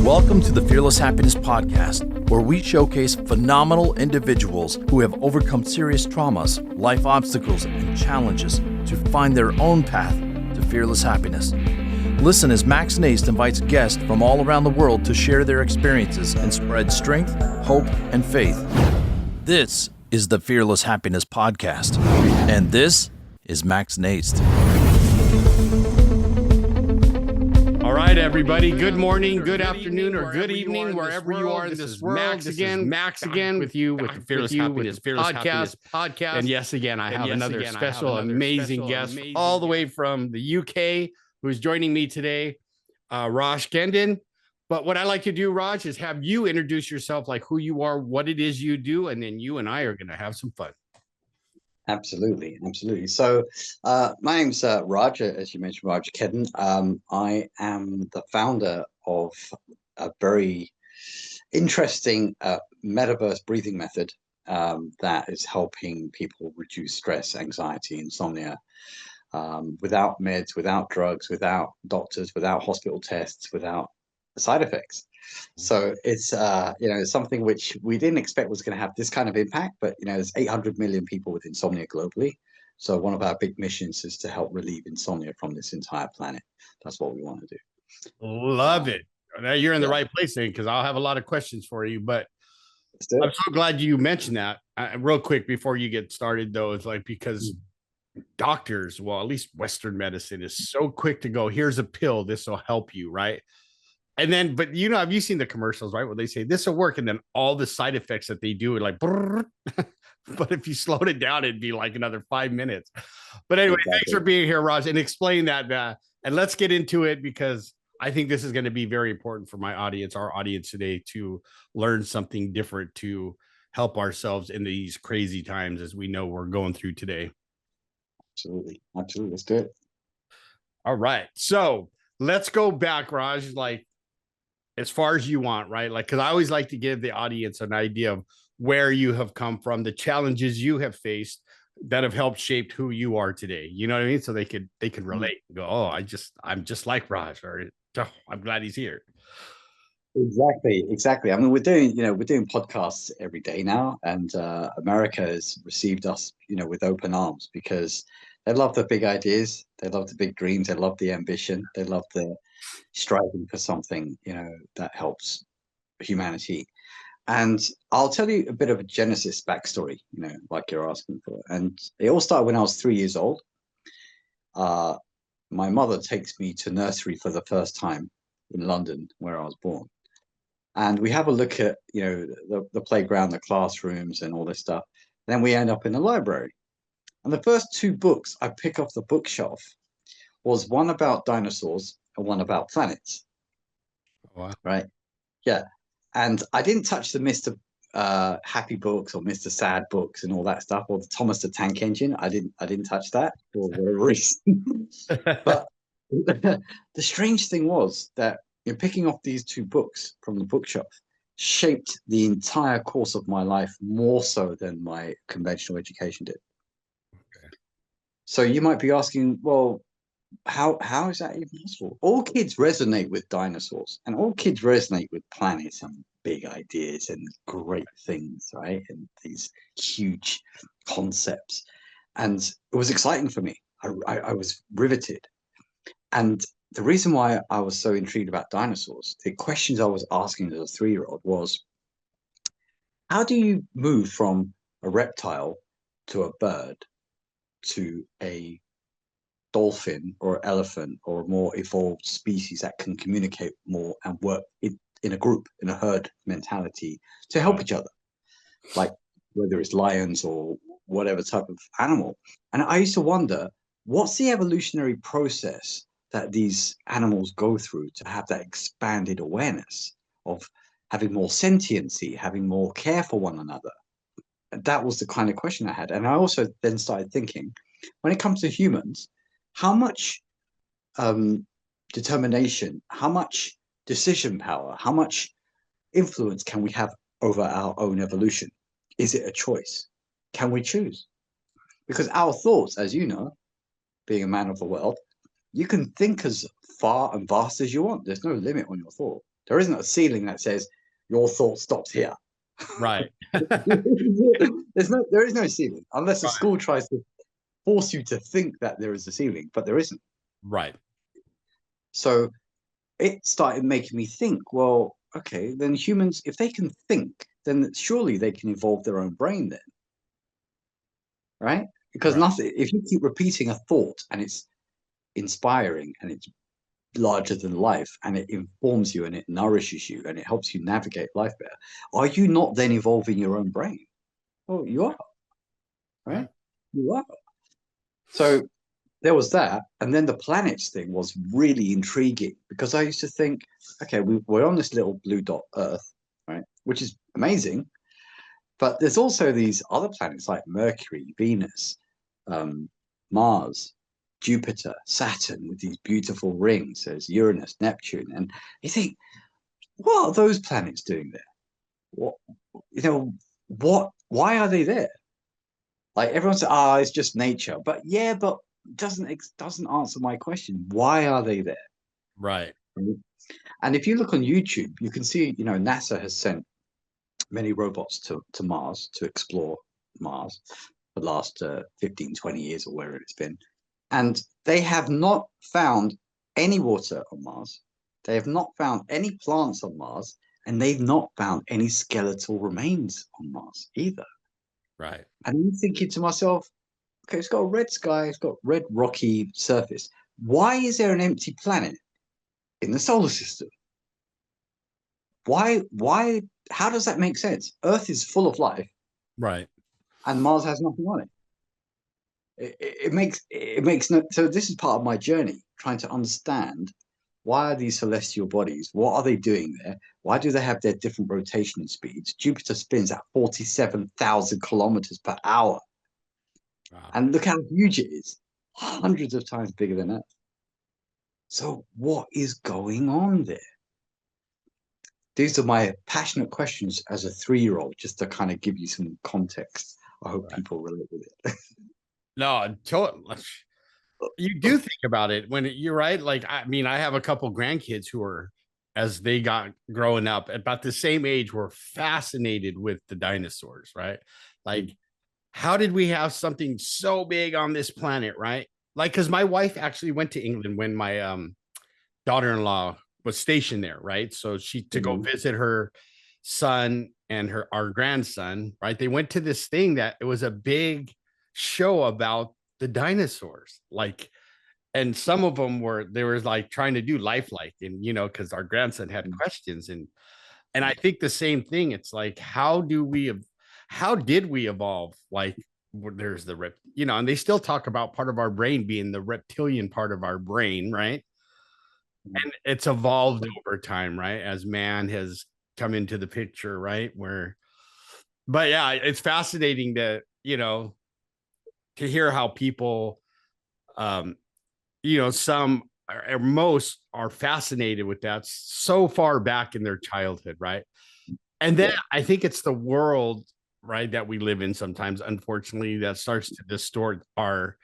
Welcome to the Fearless Happiness Podcast, where we showcase phenomenal individuals who have overcome serious traumas, life obstacles, and challenges to find their own path to fearless happiness. Listen as Max Naist invites guests from all around the world to share their experiences and spread strength, hope, and faith. This is the Fearless Happiness Podcast, and this is Max Naist. All right, everybody. Good morning, good afternoon, or good evening, wherever you are in this world. Max again with you with the Fearless Happiness Podcast. And yes, again, I have another special, amazing guest all the way from the UK who's joining me today, Raj Khedun. But what I like to do, Raj, is have you introduce yourself, like who you are, what it is you do, and then you and I are going to have some fun. Absolutely. So my name's Raj, as you mentioned, Raj Khedun. I am the founder of a very interesting metaverse breathing method that is helping people reduce stress, anxiety, insomnia, without meds, without drugs, without doctors, without hospital tests, without side effects. So it's it's something which we didn't expect was going to have this kind of impact, but there's 800 million people with insomnia globally. So one of our big missions is to help relieve insomnia from this entire planet. That's what we want to do. Love it. Now you're in the right place then, because I'll have a lot of questions for you, but I'm so glad you mentioned that. Real quick before you get started though, it's like, because doctors, well, at least Western medicine is so quick to go, here's a pill, this will help you, right? And then, but have you seen the commercials, right? Where they say this will work, and then all the side effects that they do are like, but if you slowed it down, it'd be like another 5 minutes. But anyway, Thanks for being here, Raj, and explain that. And let's get into it, because I think this is going to be very important for my audience, our audience today, to learn something different to help ourselves in these crazy times, as we know we're going through today. Absolutely. Let's do it. All right. So let's go back, Raj, like, as far as you want, right? Like, because I always like to give the audience an idea of where you have come from, the challenges you have faced that have helped shape who you are today. You know what I mean? So they can relate and go, oh, I'm just like Raj, or oh, I'm glad he's here. Exactly. I mean, we're doing podcasts every day now, and America has received us, with open arms, because they love the big ideas, they love the big dreams, they love the ambition, they love the striving for something, that helps humanity. And I'll tell you a bit of a Genesis backstory, like you're asking for. And it all started when I was 3 years old. My mother takes me to nursery for the first time in London, where I was born. And we have a look at, the playground, the classrooms, and all this stuff. Then we end up in the library. And the first two books I pick off the bookshelf was one about dinosaurs and one about planets. Wow. Right? Yeah. And I didn't touch the Mr. Happy books or Mr. Sad books and all that stuff, or the Thomas the Tank Engine. I didn't touch that for whatever reason. But the strange thing was that picking off these two books from the bookshelf shaped the entire course of my life, more so than my conventional education did. Okay. So you might be asking, well, how is that even possible? All kids resonate with dinosaurs, and all kids resonate with planets and big ideas and great things, right? And these huge concepts. And it was exciting for me. I was riveted. And the reason why I was so intrigued about dinosaurs, the questions I was asking as a 3-year-old was, how do you move from a reptile to a bird to a dolphin or elephant or a more evolved species that can communicate more and work in a group, in a herd mentality to help each other, like whether it's lions or whatever type of animal? And I used to wonder, what's the evolutionary process that these animals go through to have that expanded awareness of having more sentiency, having more care for one another? And that was the kind of question I had. And I also then started thinking, when it comes to humans, how much determination, how much decision power, how much influence can we have over our own evolution? Is it a choice? Can we choose? Because our thoughts, as you know, being a man of the world, you can think as far and vast as you want. There's no limit on your thought. There isn't a ceiling that says your thought stops here. Right. There is no ceiling unless a Right. school tries to force you to think that there is a ceiling, but there isn't. Right. So it started making me think, well, okay, then humans, if they can think, then surely they can evolve their own brain then, right? Because Right. nothing, if you keep repeating a thought and it's inspiring and it's larger than life and it informs you and it nourishes you and it helps you navigate life better, are you not then evolving your own brain? Well, you are, right? Yeah. You are. So there was that. And then the planets thing was really intriguing because I used to think, okay, we're on this little blue dot Earth, right? Which is amazing. But there's also these other planets like Mercury, Venus, Mars, Jupiter, Saturn with these beautiful rings. There's Uranus, Neptune. And you think, what are those planets doing there? Why are they there? Like everyone says, it's just nature. But yeah, but doesn't answer my question. Why are they there? Right. And if you look on YouTube, you can see, NASA has sent many robots to Mars to explore Mars for the last 15, 20 years or wherever it's been. And they have not found any water on Mars. They have not found any plants on Mars. And they've not found any skeletal remains on Mars either. Right. And I'm thinking to myself, okay, it's got a red sky, it's got red rocky surface. Why is there an empty planet in the solar system? Why, how does that make sense? Earth is full of life. Right. And Mars has nothing on it. It makes no. So this is part of my journey, trying to understand why are these celestial bodies? What are they doing there? Why do they have their different rotation speeds? Jupiter spins at 47,000 kilometers per hour. Wow. And look how huge it is, hundreds of times bigger than Earth. So what is going on there? These are my passionate questions as a 3-year-old, just to kind of give you some context. I hope people relate with it. No, totally. You do think about it when you're right. Like, I mean, I have a couple grandkids who are, as they got growing up about the same age, were fascinated with the dinosaurs, right? Like, how did we have something so big on this planet, right? Like, because my wife actually went to England when my daughter-in-law was stationed there, right? So she to go visit her son and our grandson, right? They went to this thing that it was a big show about the dinosaurs, like, and some of them they were like trying to do lifelike, and because our grandson had questions, and I think the same thing. It's like, how did we evolve? Like, there's the and they still talk about part of our brain being the reptilian part of our brain, right? And it's evolved over time, right? As man has come into the picture, right? But yeah, it's fascinating to hear how people, some or most are fascinated with that so far back in their childhood, right? And then I think it's the world, right, that we live in sometimes, unfortunately, that starts to distort our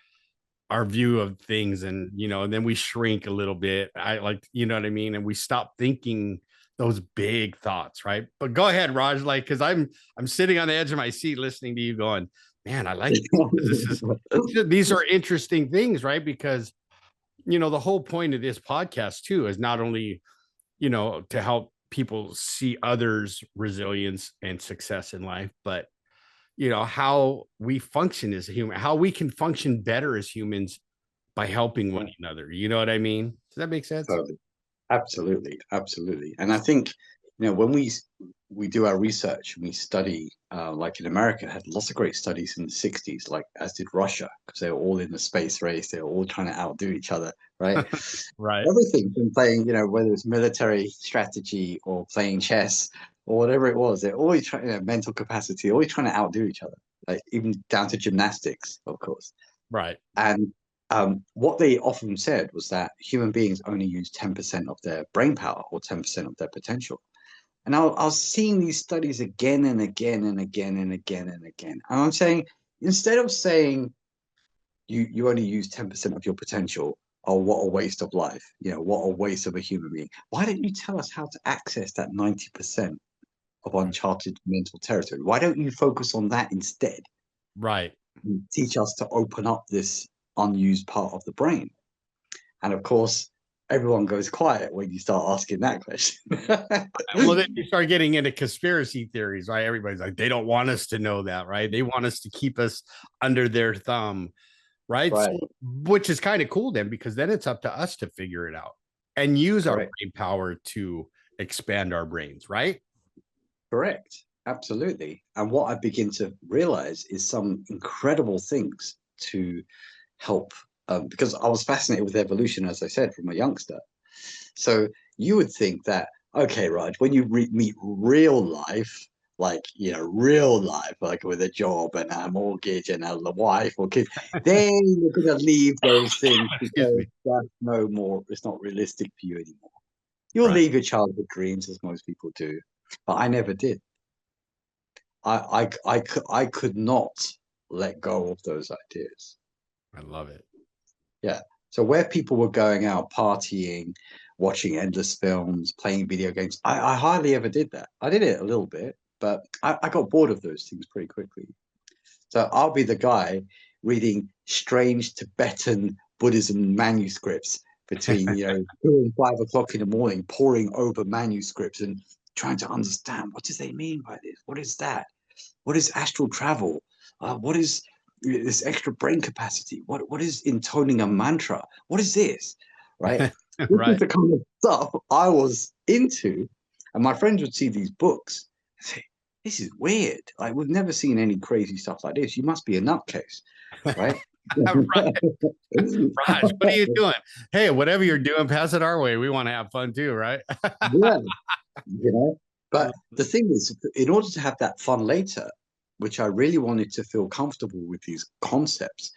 view of things, and and then we shrink a little bit. What I mean? And we stop thinking those big thoughts, right? But go ahead, Raj, like, because I'm sitting on the edge of my seat listening to you going, man, I like these are interesting things, right? Because the whole point of this podcast too is not only to help people see others' resilience and success in life, but how we function as a human, how we can function better as humans by helping one another. You know what I mean? Does that make sense? Totally. Absolutely. And I think, when we do our research and we study, like in America, had lots of great studies in the 60s, like as did Russia, because they were all in the space race. They were all trying to outdo each other, right? Right. Everything from playing, whether it's military strategy or playing chess or whatever it was, they're always trying, mental capacity, always trying to outdo each other, like even down to gymnastics, of course. Right. And what they often said was that human beings only use 10% of their brain power or 10% of their potential. And I was seeing these studies again and again and again and again and again. And I'm saying, instead of saying you only use 10% of your potential, oh, what a waste of life. What a waste of a human being. Why don't you tell us how to access that 90% of uncharted mental territory? Why don't you focus on that instead? Right. And teach us to open up this unused part of the brain. And of course, everyone goes quiet when you start asking that question. Well, then you start getting into conspiracy theories, right? Everybody's like, they don't want us to know that, right? They want us to keep us under their thumb, right? Right. So, which is kind of cool then, because then it's up to us to figure it out and use our brain power to expand our brains, right? Correct. Absolutely. And what I begin to realize is some incredible things to help, because I was fascinated with evolution, as I said, from a youngster. So you would think that, okay, Raj, when you meet real life, like, real life, like with a job and a mortgage and a wife or kids, then you're going to leave those things because that's no more, it's not realistic for you anymore. You'll leave your childhood dreams, as most people do. But I never did. I could not let go of those ideas. I love it. Yeah. So where people were going out partying, watching endless films, playing video games, I hardly ever did that. I did it a little bit, but I got bored of those things pretty quickly. So I'll be the guy reading strange Tibetan Buddhism manuscripts between 2 and 5 o'clock in the morning, poring over manuscripts and trying to understand, what do they mean by this? What is that? What is astral travel? What is this extra brain capacity? What is intoning a mantra? What is this? Right? This is the kind of stuff I was into. And my friends would see these books and say, this is weird. Like, we've never seen any crazy stuff like this. You must be a nutcase, right? Right. Raj, what are you doing? Hey, whatever you're doing, pass it our way. We want to have fun too, right? Yeah. But the thing is, in order to have that fun later, which I really wanted to feel comfortable with these concepts,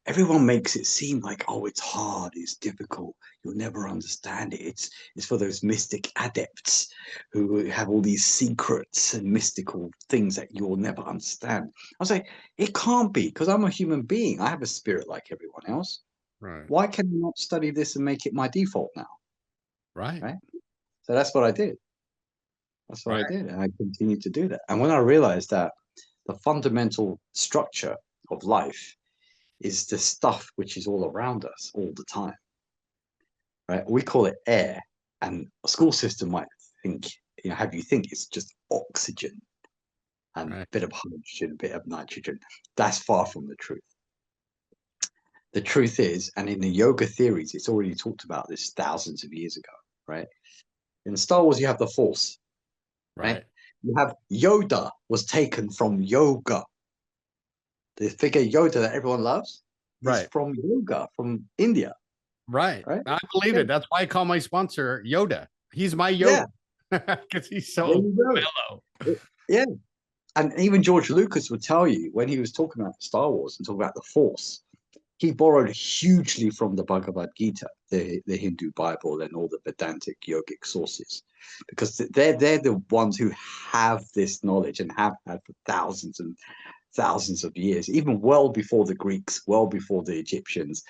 everyone makes it seem like, oh, it's hard, it's difficult, you'll never understand it. It's for those mystic adepts who have all these secrets and mystical things that you'll never understand. I was like, it can't be, because I'm a human being. I have a spirit like everyone else. Right. Why can I not study this and make it my default now? Right. So that's what I did. That's what I did. And I continued to do that. And when I realized that the fundamental structure of life is the stuff which is all around us all the time, right? We call it air, and a school system might think, have you think it's just oxygen and a bit of hydrogen, a bit of nitrogen. That's far from the truth. The truth is, and in the yoga theories, it's already talked about this thousands of years ago, right? In Star Wars, you have the Force, right? You have Yoda was taken from yoga. The figure Yoda that everyone loves is from yoga, from India. Right. I believe it. That's why I call my sponsor Yoda. He's my Yoda. Because he's so mellow. Yeah. And even George Lucas would tell you, when he was talking about Star Wars and talking about the Force, he borrowed hugely from the Bhagavad Gita, the Hindu Bible, and all the Vedantic yogic sources, because they're the ones who have this knowledge and have had for thousands and thousands of years, even well before the Greeks, well before the Egyptians.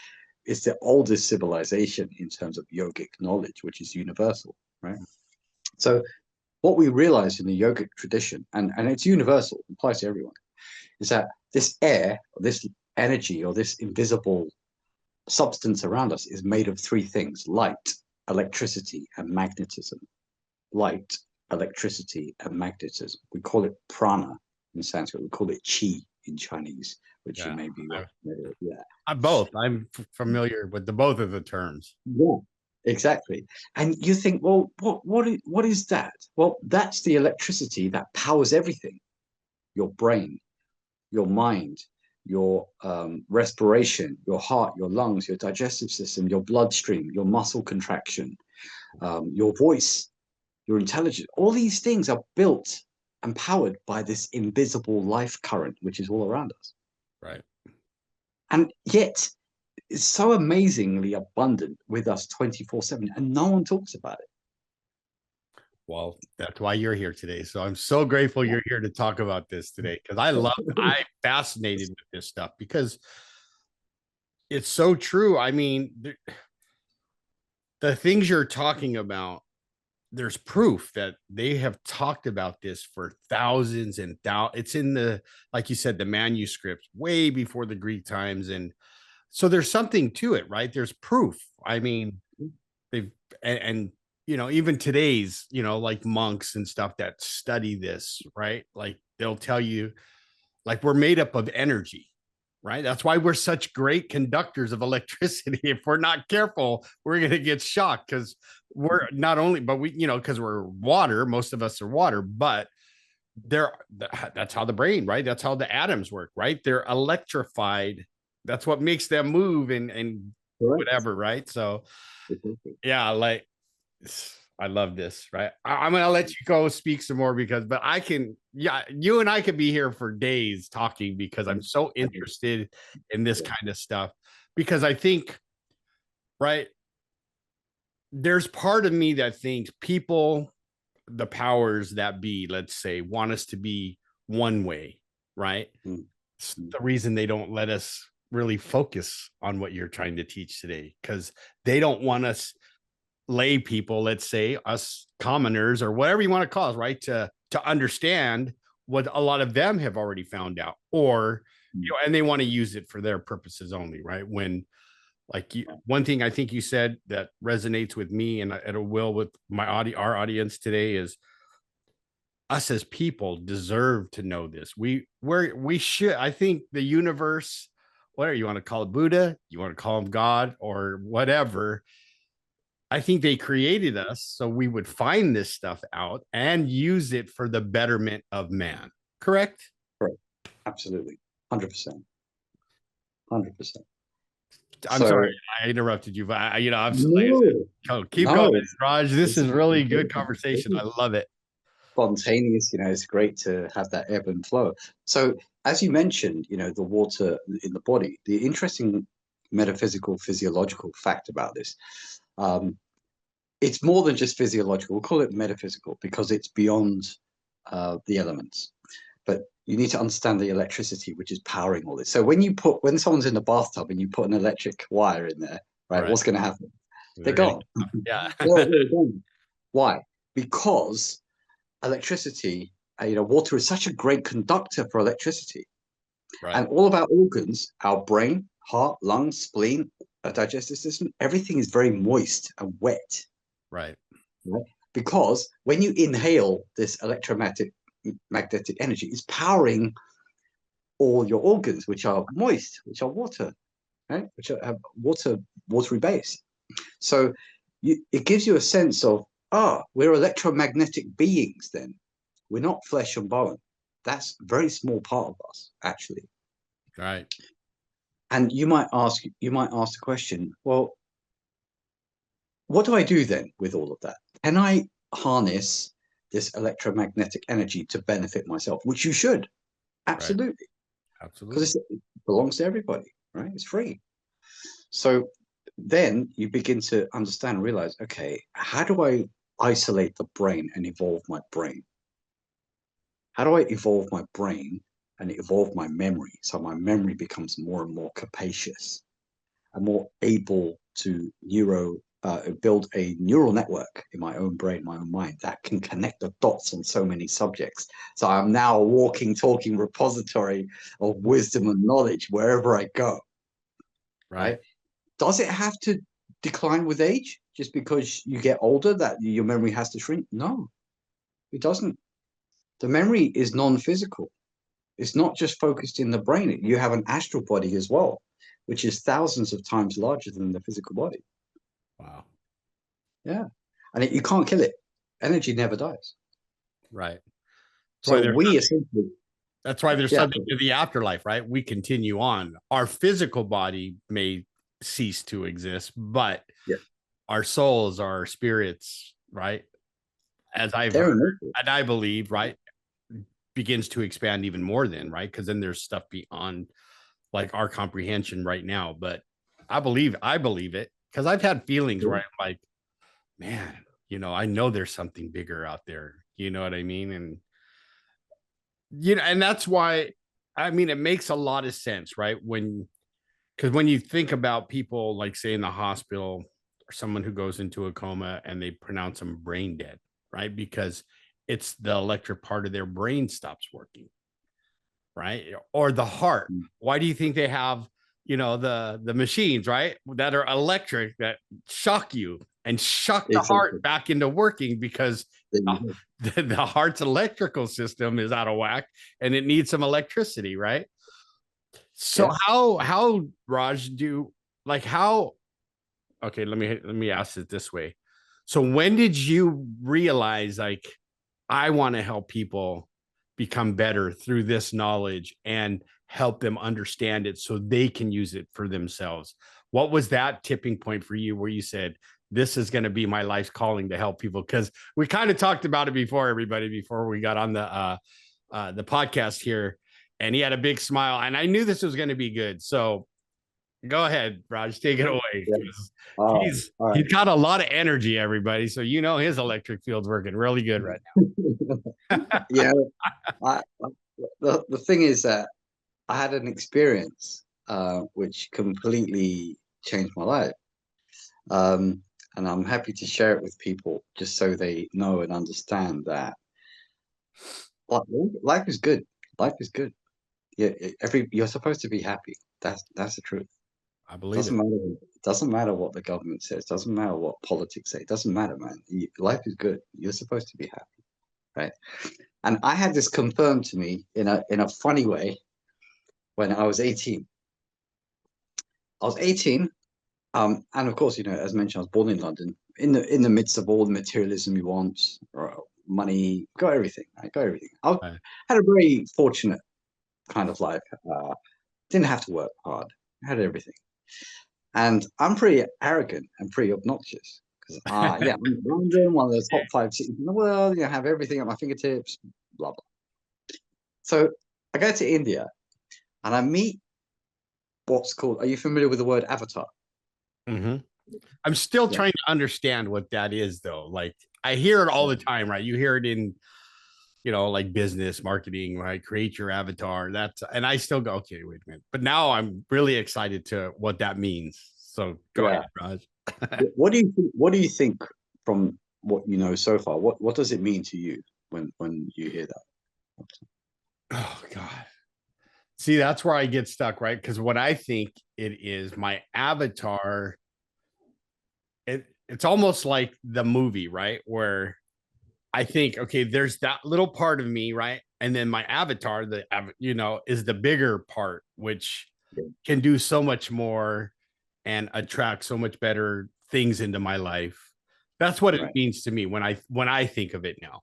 It's the oldest civilization in terms of yogic knowledge, which is universal, right? So what we realize in the yogic tradition, and it's universal, applies to everyone, is that this air, or this energy, or this invisible substance around us is made of 3 things: light, electricity, and magnetism. Light, electricity, and magnetism. We call it prana in Sanskrit. We call it chi in Chinese, which you may be familiar with. Yeah. Both. I'm familiar with both of the terms. Yeah, exactly. And you think, well, what is that? Well, that's the electricity that powers everything. Your brain, your mind, your respiration, your heart, your lungs, your digestive system, your bloodstream, your muscle contraction, your voice, your intelligence. All these things are built and powered by this invisible life current, which is all around us. Right. And yet it's so amazingly abundant with us 24/7, and no one talks about it. Well, that's why you're here today. So I'm so grateful you're here to talk about this today, because I'm fascinated with this stuff, because it's so true. I mean, the things you're talking about, there's proof that they have talked about this for thousands and thousands. It's in the, like you said, the manuscripts way before the Greek times. And so there's something to it, right? There's proof. I mean, they've, and you know, even today's, you know, like monks and stuff that study this, right? Like they'll tell you, like, we're made up of energy, right? That's why we're such great conductors of electricity. If we're not careful, we're going to get shocked, because we're not only, but we, you know, because we're water, most of us are water, but that's how the brain, right? That's how the atoms work, right? They're electrified. That's what makes them move and whatever, right? So yeah, like, I love this, right? I'm gonna let you go speak some more, but I can, yeah, you and I could be here for days talking, because I'm so interested in this kind of stuff. Because I think, right, there's part of me that thinks people, the powers that be, let's say, want us to be one way, right? It's the reason they don't let us really focus on what you're trying to teach today, because they don't want us lay people, let's say us commoners or whatever you want to call us, right, to understand what a lot of them have already found out, or you know, and they want to use it for their purposes only, right? When, like, one thing I think you said that resonates with me, and it will with our audience today, is us as people deserve to know this. We should, I think the universe, whatever you want to call it, Buddha, you want to call him God or whatever, I think they created us so we would find this stuff out and use it for the betterment of man. Correct? Correct. Absolutely. 100%. 100%. I'm sorry I interrupted you, but I'm keep going, Raj. This is really good conversation. I love it. Spontaneous, it's great to have that ebb and flow. So as you mentioned, the water in the body, the interesting metaphysical, physiological fact about this, it's more than just physiological. We'll call it metaphysical because it's beyond the elements. But you need to understand the electricity which is powering all this. So when someone's in the bathtub and you put an electric wire in there, right? What's going to happen? They're gone. Yeah. They're gone. Why? Because electricity, water is such a great conductor for electricity. Right. And all of our organs, our brain, heart, lungs, spleen, digestive system, everything is very moist and wet. Right. Because when you inhale this magnetic energy, it's powering all your organs, which are moist, which are water, right? Which have watery base. So it gives you a sense of, we're electromagnetic beings then. We're not flesh and bone. That's a very small part of us, actually. Right. And you might ask the question, well, what do I do then with all of that? Can I harness this electromagnetic energy to benefit myself? Which you should. Absolutely. Right. Absolutely. Because it belongs to everybody, right? It's free. So then you begin to understand and realize, okay, how do I isolate the brain and evolve my brain? How do I evolve my brain and evolve my memory so my memory becomes more and more capacious and more able to build a neural network in my own brain, my own mind that can connect the dots on so many subjects. So I'm now a walking, talking repository of wisdom and knowledge wherever I go. Right? Does it have to decline with age just because you get older that your memory has to shrink? No, it doesn't. The memory is non-physical. It's not just focused in the brain. You have an astral body as well, which is thousands of times larger than the physical body. Wow. Yeah. And you can't kill it. Energy never dies. Right. So essentially. That's why there's something to the afterlife, right? We continue on. Our physical body may cease to exist, but our souls, our spirits, right? As I've heard, and I believe, right, begins to expand even more then, right? Because then there's stuff beyond like our comprehension right now. But I believe it, because I've had feelings where I'm like, man, I know there's something bigger out there. You know what I mean? And and that's why, I mean, it makes a lot of sense, right? Because when you think about people, like say in the hospital, or someone who goes into a coma and they pronounce them brain dead, right? Because it's the electric part of their brain stops working, right? Or the heart. Why do you think they have, the machines, right, that are electric that shock you and shock the heart back into working because the heart's electrical system is out of whack and it needs some electricity, right? So how Raj okay, let me ask it this way. So when did you realize like I want to help people become better through this knowledge and help them understand it so they can use it for themselves? What was that tipping point for you where you said, this is going to be my life's calling to help people? Because we kind of talked about it before we got on the podcast here, and he had a big smile and I knew this was going to be good. So go ahead, Raj, take it away. Yeah. He's got a lot of energy, everybody. So his electric field's working really good right now. Yeah. The thing is that I had an experience which completely changed my life. And I'm happy to share it with people just so they know and understand that life is good. Life is good. Yeah, you're supposed to be happy. That's the truth. I believe doesn't matter what the government says. Doesn't matter what politics say. Doesn't matter, man. Life is good. You're supposed to be happy, right? And I had this confirmed to me in a funny way when I was 18. I was 18, and of course, as mentioned, I was born in London, in the midst of all the materialism you want, money, got everything. I got everything. I had a very fortunate kind of life. Didn't have to work hard. I had everything. And I'm pretty arrogant and pretty obnoxious because, I'm London, one of the top 5 cities in the world. I have everything at my fingertips, blah, blah. So I go to India and I meet what's called, are you familiar with the word avatar? Mm-hmm. I'm still trying to understand what that is, though. Like, I hear it all the time, right? You hear it in, like business marketing, right? Create your avatar. And I still go, okay, wait a minute. But now I'm really excited to what that means. So go ahead, Raj. What do you think from what you know so far? What does it mean to you when you hear that? Oh God. See, that's where I get stuck, right? Because what I think it is, my avatar, it's almost like the movie, right? Where I think, okay, there's that little part of me, right? And then my avatar, is the bigger part, which can do so much more and attract so much better things into my life. That's what it means to me when I think of it now.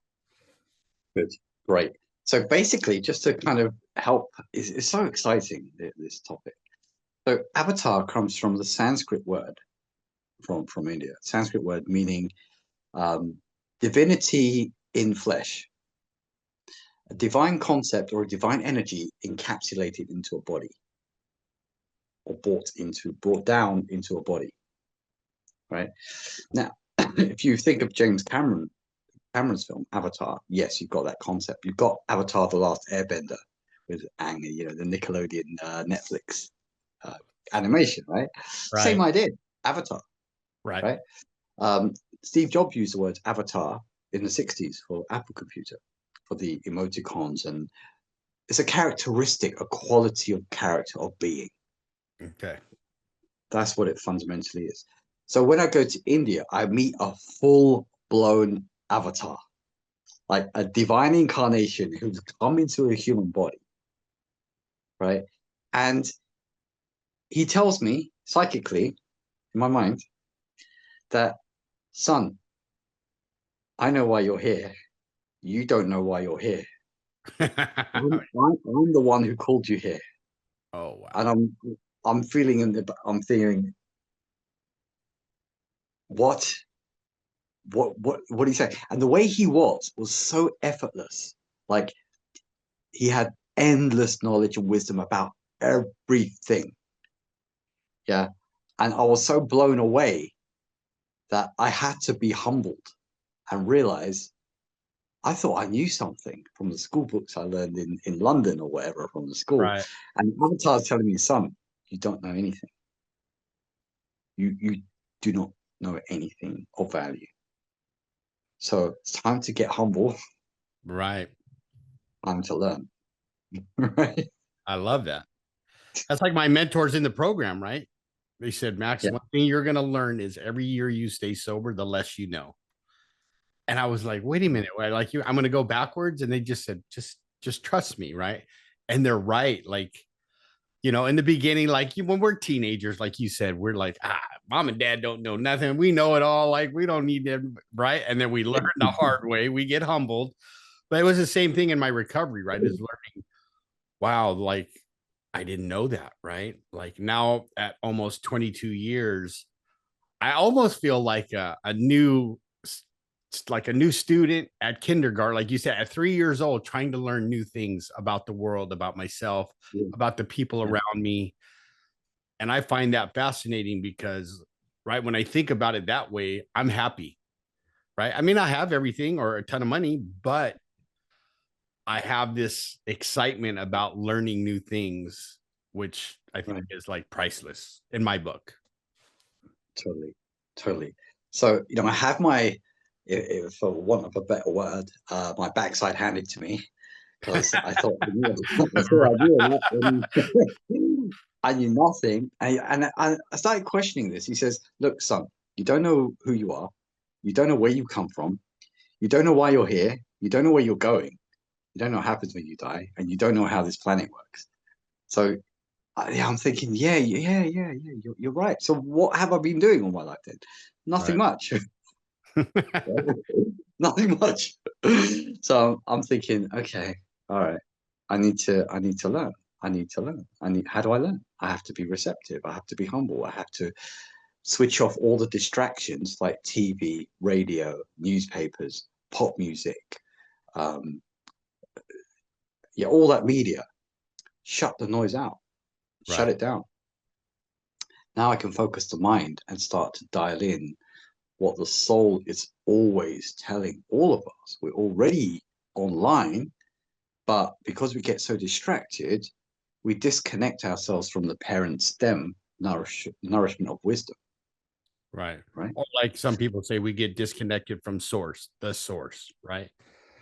Good. Great. So basically, just to kind of help, it's so exciting, this topic. So avatar comes from the Sanskrit word from India. Sanskrit word meaning divinity in flesh. A divine concept or a divine energy encapsulated into a body or brought down into a body. Right? Now, if you think of James Cameron's film Avatar, yes, you've got that concept. You've got Avatar: The Last Airbender with Aang, the Nickelodeon Netflix animation, right? Same idea, Avatar, right? Steve Jobs used the word avatar in the 60s for Apple computer, for the emoticons, and it's a characteristic, a quality of character, of being. Okay. That's what it fundamentally is. So when I go to India, I meet a full-blown avatar, like a divine incarnation who's come into a human body, right? And he tells me psychically, in my mind, that, son, I know why you're here. You don't know why you're here. I'm the one who called you here. Oh wow! And I'm feeling what do you say? And the way he was so effortless. Like he had endless knowledge and wisdom about everything. Yeah. And I was so blown away that I had to be humbled and realize I thought I knew something from the school books I learned in London or whatever from the school. Right. And Avatar's telling me, son, you don't know anything. You do not know anything of value. So it's time to get humble. Right. Time to learn. Right. I love that. That's like my mentors in the program, right? They said, Max, Yeah. one thing you're going to learn is every year you stay sober, the less you know. And I was like, wait a minute, like I'm going to go backwards. And they just said, just trust me. Right. And they're right. Like, you know, in the beginning, like when we're teenagers, like you said, we're like, mom and dad don't know nothing. We know it all. Like we don't need them. Right. And then we learn the hard way. We get humbled. But it was the same thing in my recovery, right? Is learning, wow, like I didn't know that. Right. Like now at almost 22 years, I almost feel like a new student at kindergarten, like you said, at 3 years old, trying to learn new things about the world, about myself, about the people around me. And I find that fascinating because, right, when I think about it that way, I'm happy, right? I mean, I have everything or a ton of money, but I have this excitement about learning new things, which I think is like priceless in my book. Totally. So, you know, I have my, for want of a better word, my backside handed to me because I thought I knew nothing. And I started questioning this. He says, look, son, you don't know who you are. You don't know where you come from. You don't know why you're here. You don't know where you're going. You don't know what happens when you die. And you don't know how this planet works. So I'm thinking, you're right. So what have I been doing all my life then? Nothing much. Nothing much. So I'm thinking, okay, all right. I need to learn. How do I learn? I have to be receptive. I have to be humble. I have to switch off all the distractions like TV, radio, newspapers, pop music, all that media. Shut the noise out. Shut it down. Now I can focus the mind and start to dial in what the soul is always telling all of us. We're already online, but because we get so distracted, we disconnect ourselves from the parent stem nourishment of wisdom. Right. Or like some people say, we get disconnected from the source, right?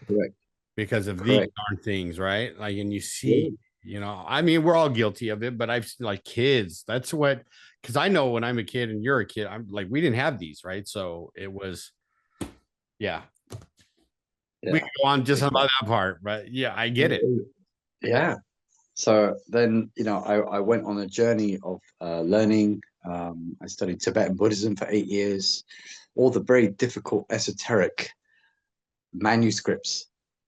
Correct. Because of these darn things, right? Like, and you see, you know, I mean, we're all guilty of it, but I've seen like kids, that's what, because I know when I'm a kid and you're a kid, I'm like, we didn't have these, right? So it was, we can go on just about that part, but I get it. Yeah. So then, you know, I went on a journey of learning. I studied Tibetan Buddhism for 8 years, all the very difficult esoteric manuscripts.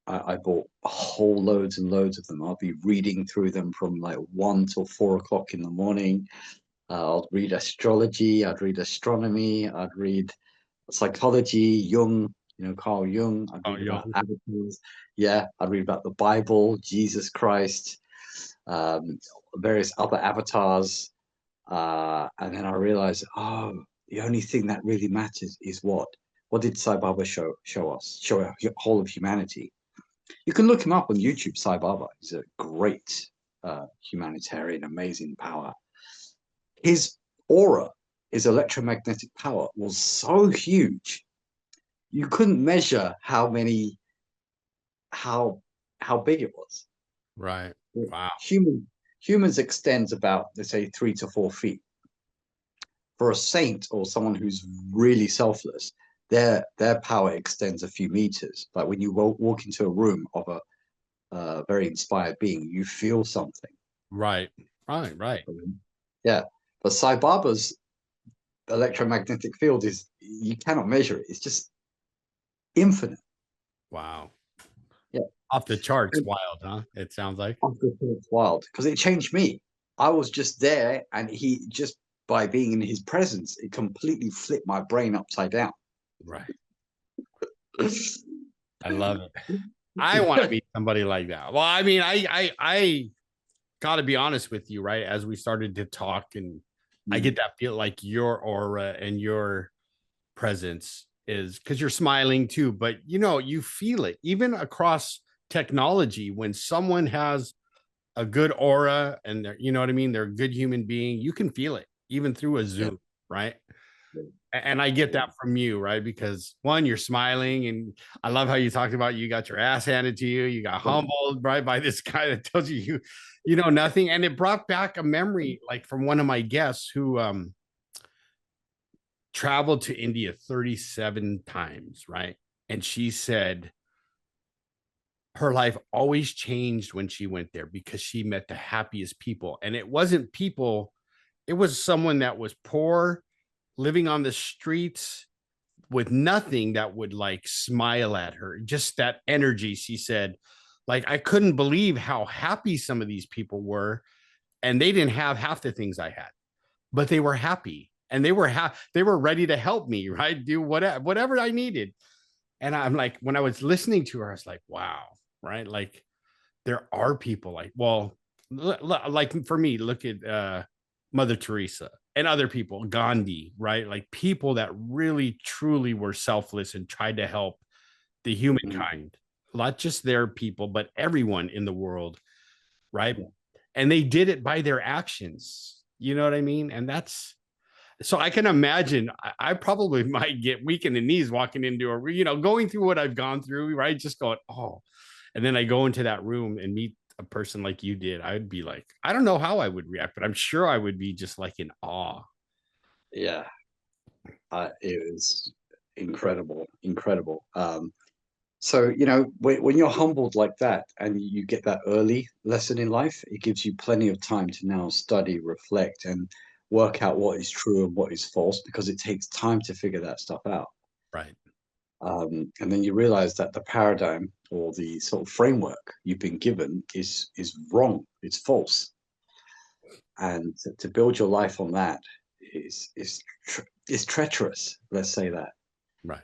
I bought whole loads and loads of them. I'll be reading through them from like 1 till 4 o'clock in the morning. I'll read astrology. I'd read astronomy. I'd read psychology, Jung, you know, Carl Jung. I'd read about avatars. I'd read about the Bible, Jesus Christ, various other avatars. And then I realized, the only thing that really matters is what? What did Sai Baba show us? Show the whole of humanity. You can look him up on YouTube, Sai Baba. He's a great humanitarian, amazing power. His aura, his electromagnetic power was so huge, you couldn't measure how big it was. Right. Wow. Humans extends about, let's say, 3 to 4 feet. For a saint or someone who's really selfless, their power extends a few meters. Like when you walk into a room of a very inspired being, you feel something. Right. Yeah. But Sai Baba's electromagnetic field is, you cannot measure it. It's just infinite. Wow. Yeah. Off the charts. Wild, huh? It sounds like. Off the charts wild. Because it changed me. I was just there, and he just, by being in his presence, it completely flipped my brain upside down. Right. I love it. I want to meet somebody like that. Well, I mean, I got to be honest with you, right? As we started to talk, and I get that feel like your aura and your presence is, because you're smiling too, but you know, you feel it even across technology. When someone has a good aura and they're, you know what I mean, they're a good human being, you can feel it even through a Zoom, right? And I get that from you, right? Because one, you're smiling, and I love how you talked about you got your ass handed to you. You got humbled, right, by this guy that tells you know nothing. And it brought back a memory, like from one of my guests who traveled to India 37 times, right? And she said her life always changed when she went there because she met the happiest people. And it wasn't people, it was someone that was poor, living on the streets with nothing, that would like smile at her. Just that energy. She said, like, I couldn't believe how happy some of these people were. And they didn't have half the things I had, but they were happy, and they were ready to help me, right? Do whatever I needed. And I'm like, when I was listening to her, I was like, wow, right? Like, there are people like, well, like for me, look at Mother Teresa and other people, Gandhi, right? Like people that really truly were selfless and tried to help the humankind, not just their people, but everyone in the world, right? And they did it by their actions. You know what I mean? And that's, so I can imagine I probably might get weak in the knees walking into going through what I've gone through, right? Just going, oh, and then I go into that room and meet a person like you did. I'd be like, I don't know how I would react, but I'm sure I would be just like in awe. Yeah. It was incredible. So, when you're humbled like that and you get that early lesson in life, it gives you plenty of time to now study, reflect, and work out what is true and what is false, because it takes time to figure that stuff out. Right. And then you realize that the paradigm or the sort of framework you've been given is wrong, it's false. And to build your life on that is treacherous, let's say that. Right.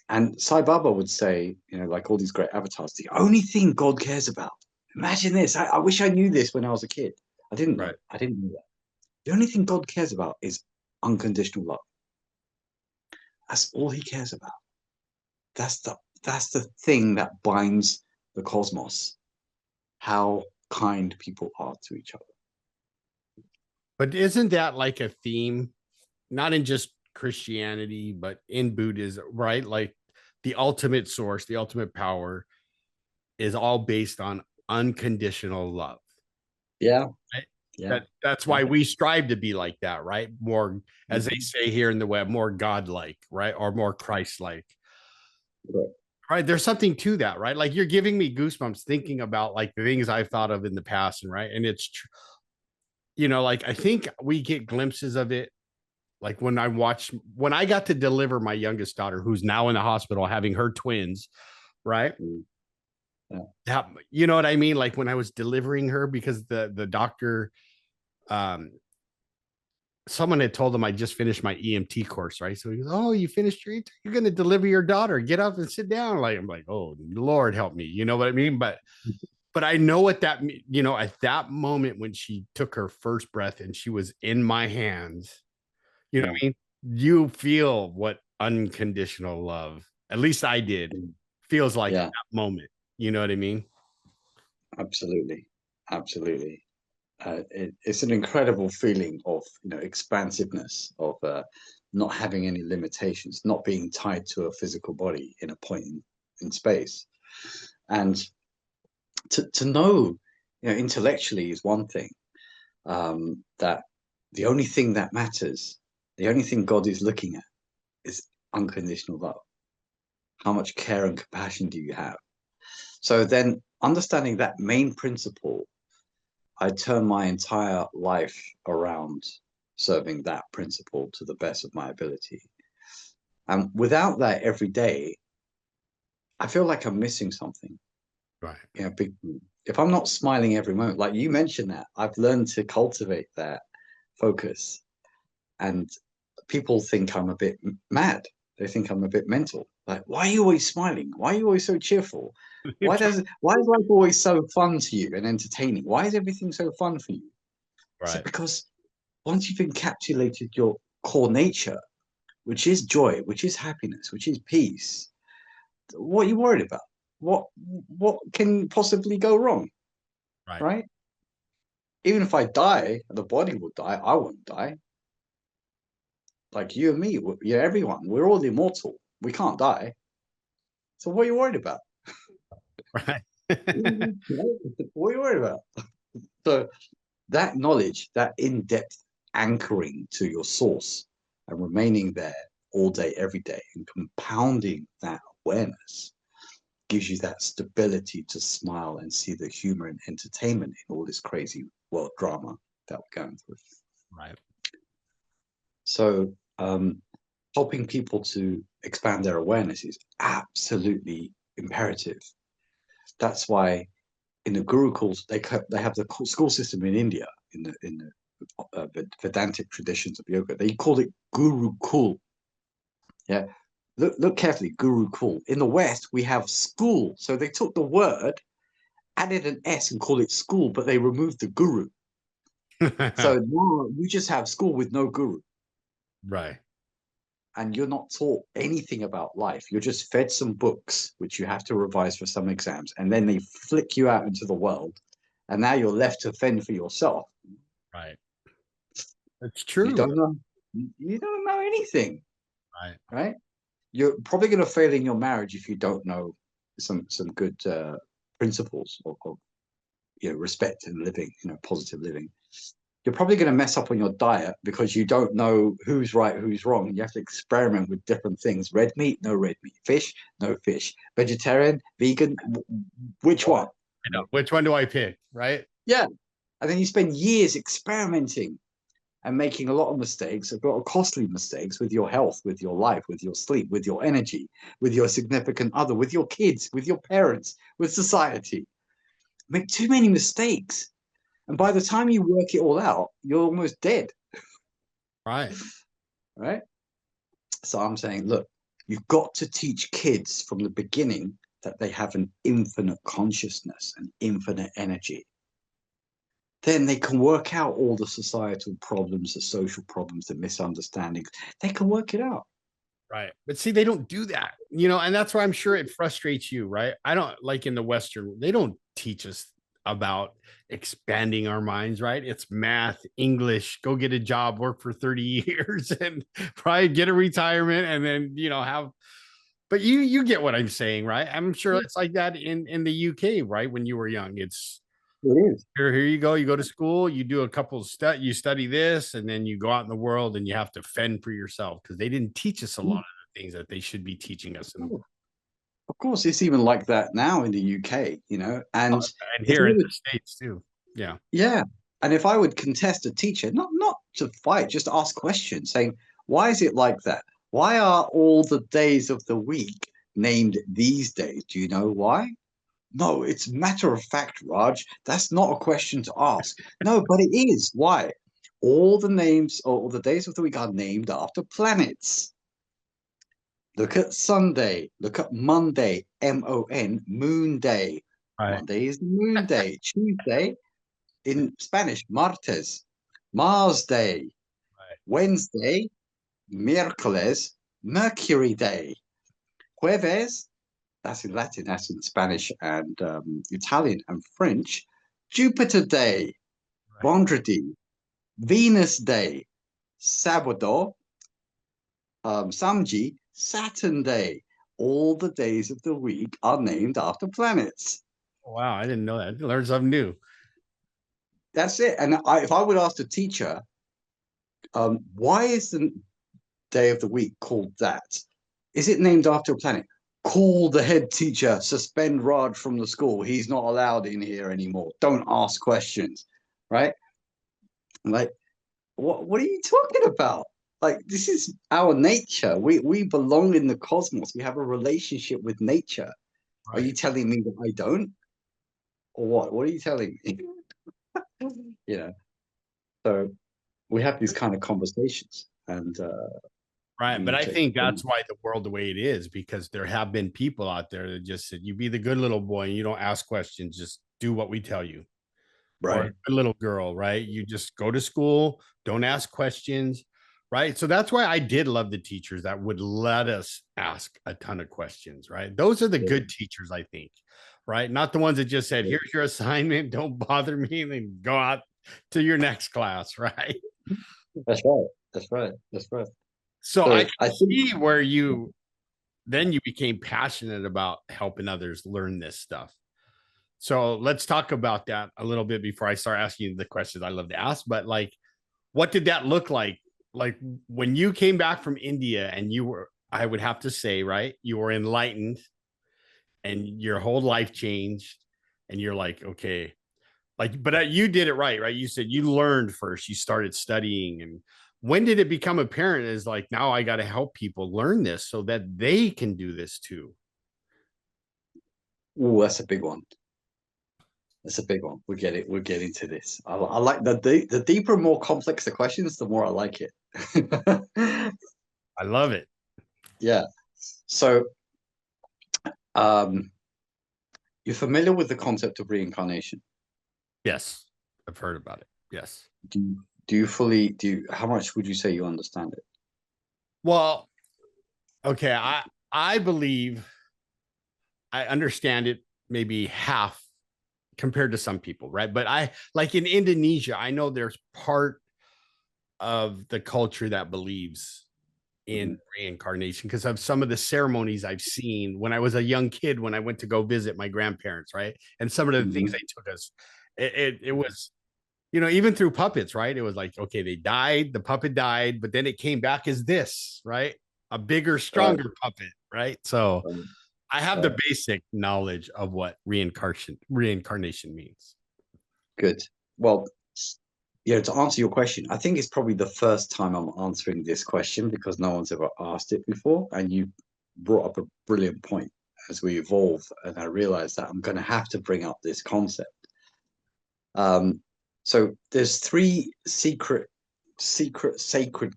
And Sai Baba would say, like all these great avatars, the only thing God cares about. Imagine this. I wish I knew this when I was a kid. I didn't know. Right. I didn't know that. The only thing God cares about is unconditional love. That's all he cares about. That's the thing that binds the cosmos. How kind people are to each other. But isn't that like a theme, not in just Christianity, but in Buddhism, right? Like the ultimate source, the ultimate power is all based on unconditional love. Yeah. Right? Yeah. That's why we strive to be like that, right? More, as they say here in the web, more godlike, right? Or more Christ-like. Right. There's something to that, right? Like you're giving me goosebumps thinking about like the things I've thought of in the past, and right. And it's like I think we get glimpses of it. Like when I got to deliver my youngest daughter, who's now in the hospital having her twins, right? Yeah. That, you know what I mean? Like when I was delivering her, because the doctor, someone had told him I just finished my EMT course, right? So he goes, "Oh, you finished you're going to deliver your daughter. Get up and sit down." Like I'm like, "Oh, Lord help me." You know what I mean? But I know what that, at that moment when she took her first breath and she was in my hands, you know what I mean? You feel what unconditional love, at least I did, feels like at that moment. You know what I mean? Absolutely. It's an incredible feeling of expansiveness, of not having any limitations, not being tied to a physical body in a point in space, and to know, intellectually is one thing, that the only thing that matters, the only thing God is looking at is unconditional love. How much care and compassion do you have? So then, understanding that main principle, I turn my entire life around serving that principle to the best of my ability. And without that every day, I feel like I'm missing something. Right. If I'm not smiling every moment, like you mentioned that, I've learned to cultivate that focus. And people think I'm a bit mad. They think I'm a bit mental. Like, why are you always smiling? Why are you always so cheerful? Why is life always so fun to you and entertaining? Why is everything so fun for you? Right. So because once you've encapsulated your core nature, which is joy, which is happiness, which is peace, what are you worried about? What can possibly go wrong? Right? Even if I die, the body will die, I won't die. like you and me, everyone, we're all immortal. We can't die. So what are you worried about? Right. What are you worried about? So that knowledge, that in-depth anchoring to your source and remaining there all day, every day, and compounding that awareness gives you that stability to smile and see the humor and entertainment in all this crazy world drama that we're going through. Right. So helping people to expand their awareness is absolutely imperative. That's why in the Gurukuls, they have the school system in India, in the Vedantic traditions of yoga. They call it Gurukul. Yeah, look carefully, Gurukul. In the West, we have school. So they took the word, added an S, and called it school, but they removed the guru. So now you just have school with no guru. Right. And you're not taught anything about life. You're just fed some books, which you have to revise for some exams, and then they flick you out into the world, and now you're left to fend for yourself. Right. That's true. You don't know. You don't know anything. Right. Right. You're probably going to fail in your marriage if you don't know some good principles of respect and living, positive living. You're probably going to mess up on your diet because you don't know who's right, who's wrong. You have to experiment with different things. Red meat, no red meat. Fish, no fish. Vegetarian, vegan, which one? I know. Which one do I pick? Right. Yeah. And then you spend years experimenting and making a lot of mistakes, a lot of costly mistakes with your health, with your life, with your sleep, with your energy, with your significant other, with your kids, with your parents, with society. Make too many mistakes. And by the time you work it all out, you're almost dead. Right. Right. So I'm saying, look, you've got to teach kids from the beginning that they have an infinite consciousness and infinite energy. Then they can work out all the societal problems, the social problems, the misunderstandings. They can work it out. Right. But see, they don't do that, and that's why I'm sure it frustrates you, right? I don't like in the Western, they don't teach us about expanding our minds, right? It's math, English, go get a job, work for 30 years and probably get a retirement and then, but you get what I'm saying, right? I'm sure it's like that in the UK, right? When you were young, It is. here you go, you go to school, you do a couple of you study this, and then you go out in the world and you have to fend for yourself because they didn't teach us a lot of the things that they should be teaching us in the world. Of course, it's even like that now in the UK, and here in the States too. Yeah. Yeah. And if I would contest a teacher, not to fight, just ask questions saying, why is it like that? Why are all the days of the week named these days? Do you know why? No, it's matter of fact, Raj. That's not a question to ask. No, but it is. Why? All the names or all the days of the week are named after planets. Look at Sunday. Look at Monday, M-O-N, Moon Day. Right. Monday is the Moon Day. Tuesday, in Spanish, martes. Mars Day. Right. Wednesday, miércoles, Mercury Day. Jueves, that's in Latin, that's in Spanish and Italian and French, Jupiter Day. Right. Vendredi, Venus Day. Sábado, Samedi, Saturn Day. All the days of the week are named after planets. Wow, I didn't know that. I learned something new. That's it. And if I would ask the teacher, why is the day of the week called that? Is it named after a planet? Call the head teacher, suspend Raj from the school. He's not allowed in here anymore. Don't ask questions, right? Like, what are you talking about? Like, this is our nature. We belong in the cosmos. We have a relationship with nature. Right. Are you telling me that I don't? Or what? What are you telling me? So we have these kind of conversations, and right. But I think that's why the world the way it is, because there have been people out there that just said, you be the good little boy and you don't ask questions, just do what we tell you. Right. Or a good little girl, right? You just go to school, don't ask questions, right? So that's why I did love the teachers that would let us ask a ton of questions, right? Those are the good teachers, I think, right? Not the ones that just said, here's your assignment, don't bother me, and then go out to your next class, right? That's right. That's right. That's right. So I can I see think, where you became passionate about helping others learn this stuff. So let's talk about that a little bit before I start asking you the questions I love to ask. But like, what did that look like? Like when you came back from India and you were, I would have to say, right, you were enlightened and your whole life changed, and you're like, okay, like, but you did it right, right? You said you learned first, you started studying. And when did it become apparent as like, now I got to help people learn this so that they can do this too? oh, that's a big one. That's a big one. We get it. We're getting to this. I like the deeper and more complex the questions, the more I like it. I love it. Yeah. So, um, you're familiar with the concept of reincarnation? Yes, I've heard about it. Yes. Do you fully do you, how much would you say you understand it? Well, okay, I believe I understand it maybe half compared to some people, right? But I, like in Indonesia, I know there's part of the culture that believes in reincarnation because of some of the ceremonies I've seen when I was a young kid, when I went to go visit my grandparents, right? And some of the things they took us, it was, you know, even through puppets, right? It was like, okay, they died, the puppet died, but then it came back as this, right? A bigger, Right, stronger puppet, right? So right, I have right. the basic knowledge of what reincarnation means. Good. Well, yeah, to answer your question, I think it's probably the first time I'm answering this question because no one's ever asked it before. And you brought up a brilliant point as we evolve. And I realized that I'm going to have to bring up this concept. So there's three sacred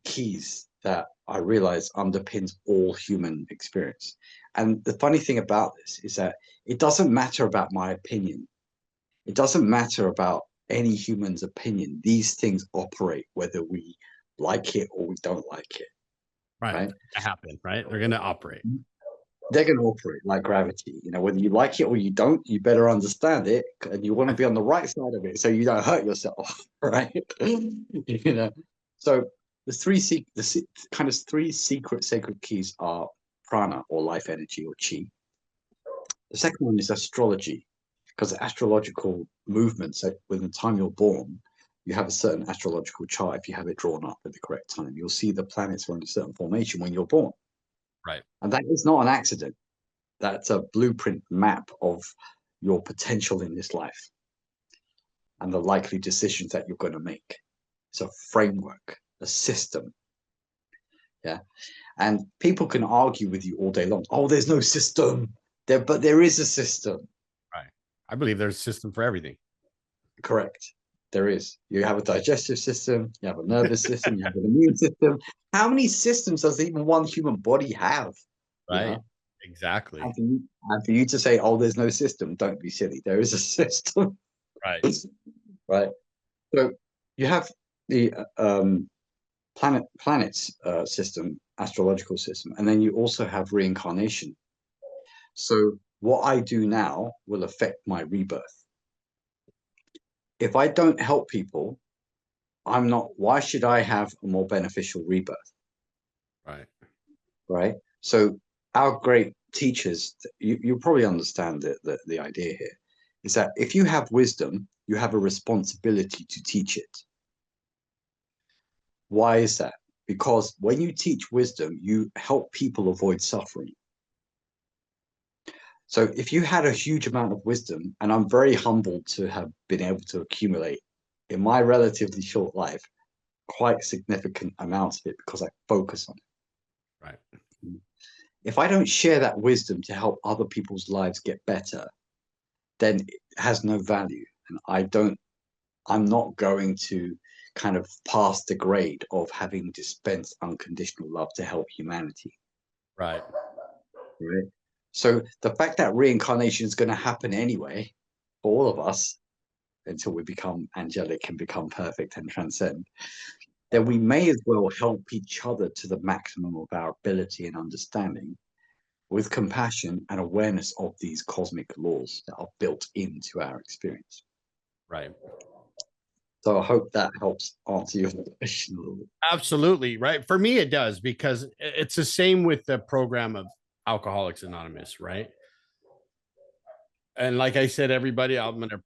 keys that I realize underpins all human experience. And the funny thing about this is that it doesn't matter about my opinion. It doesn't matter about any human's opinion. These things operate whether we like it or we don't like it, Right. right? To happen, right? They're going to operate. They're going to operate like gravity. You know, whether you like it or you don't, you better understand it, and you want to be on the right side of it so you don't hurt yourself, right? You know, so kind of three secret sacred keys are prana or life energy or chi. The second one is astrology, because astrological movements, so when the time you're born, you have a certain astrological chart. If you have it drawn up at the correct time, you'll see the planets are in a certain formation when you're born. Right. And that is not an accident. That's a blueprint map of your potential in this life and the likely decisions that you're going to make. It's a framework, a system. Yeah. And people can argue with you all day long. Oh, there's no system there, but there is a system. Right. I believe there's a system for everything. Correct. There is. You have a digestive system, you have a nervous system, you have an immune system. How many systems does even one human body have? You Right. know? Exactly. And for you to say, oh, there's no system, don't be silly. There is a system. Right. Right. So you have the planets system, astrological system, and then you also have reincarnation. So what I do now will affect my rebirth. If I don't help people, I'm not, why should I have a more beneficial rebirth? Right. Right. So our great teachers, you probably understand the idea here, is that if you have wisdom, you have a responsibility to teach it. Why is that? Because when you teach wisdom, you help people avoid suffering. So if you had a huge amount of wisdom, and I'm very humbled to have been able to accumulate in my relatively short life, quite significant amounts of it because I focus on it. Right. If I don't share that wisdom to help other people's lives get better, then it has no value. And I'm not going to kind of pass the grade of having dispensed unconditional love to help humanity. Right. Right. So the fact that reincarnation is going to happen anyway for all of us until we become angelic and become perfect and transcend, then we may as well help each other to the maximum of our ability and understanding with compassion and awareness of these cosmic laws that are built into our experience. Right. So I hope that helps answer your question a little bit. Absolutely. Right. For me, it does, because it's the same with the program of Alcoholics Anonymous. Right. And like I said, everybody, I'm going to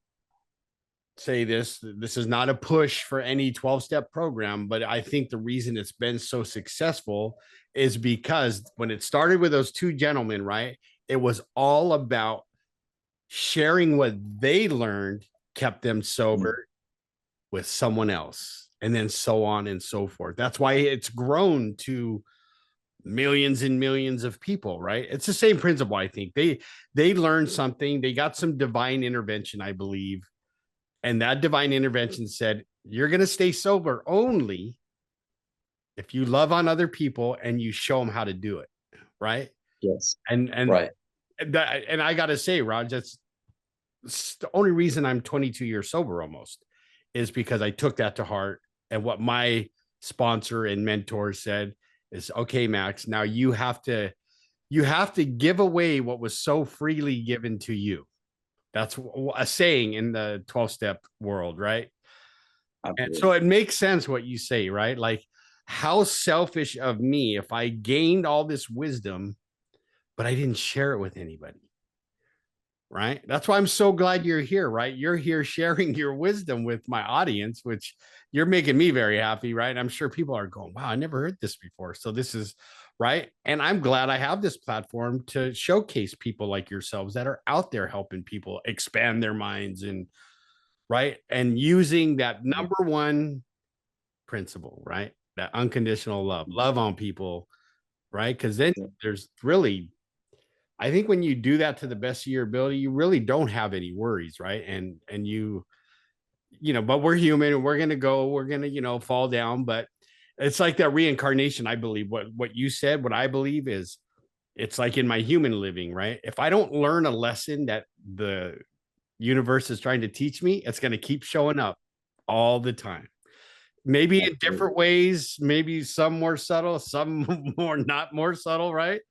say this is not a push for any 12-step program, but I think the reason it's been so successful is because when it started with those two gentlemen, right, it was all about sharing what they learned kept them sober with someone else, and then so on and so forth. That's why it's grown to millions and millions of people, right? It's the same principle. I think they learned something, they got some divine intervention, I believe, and that divine intervention said, you're going to stay sober only if you love on other people and you show them how to do it. Right. Yes. And right. That, and I got to say, Raj, that's the only reason I'm 22 years sober almost, is because I took that to heart. And what my sponsor and mentor said is, okay, Max, now you have to give away what was so freely given to you. That's a saying in the 12-step world, right? Absolutely. And so it makes sense what you say, right? Like, how selfish of me if I gained all this wisdom, but I didn't share it with anybody. Right. That's why I'm so glad you're here, right? You're here sharing your wisdom with my audience, which you're making me very happy, right? I'm sure people are going, wow, I never heard this before. So this is right. And I'm glad I have this platform to showcase people like yourselves that are out there helping people expand their minds, and right, and using that number one principle, right? That unconditional love on people, right? Because then there's really, I think when you do that to the best of your ability, you really don't have any worries, right? And you know, but we're human and we're gonna fall down. But it's like that reincarnation. I believe what you said, what I believe is, it's like in my human living, right? If I don't learn a lesson that the universe is trying to teach me, it's gonna keep showing up all the time. Maybe in different ways, maybe some more subtle, some more not more subtle, right?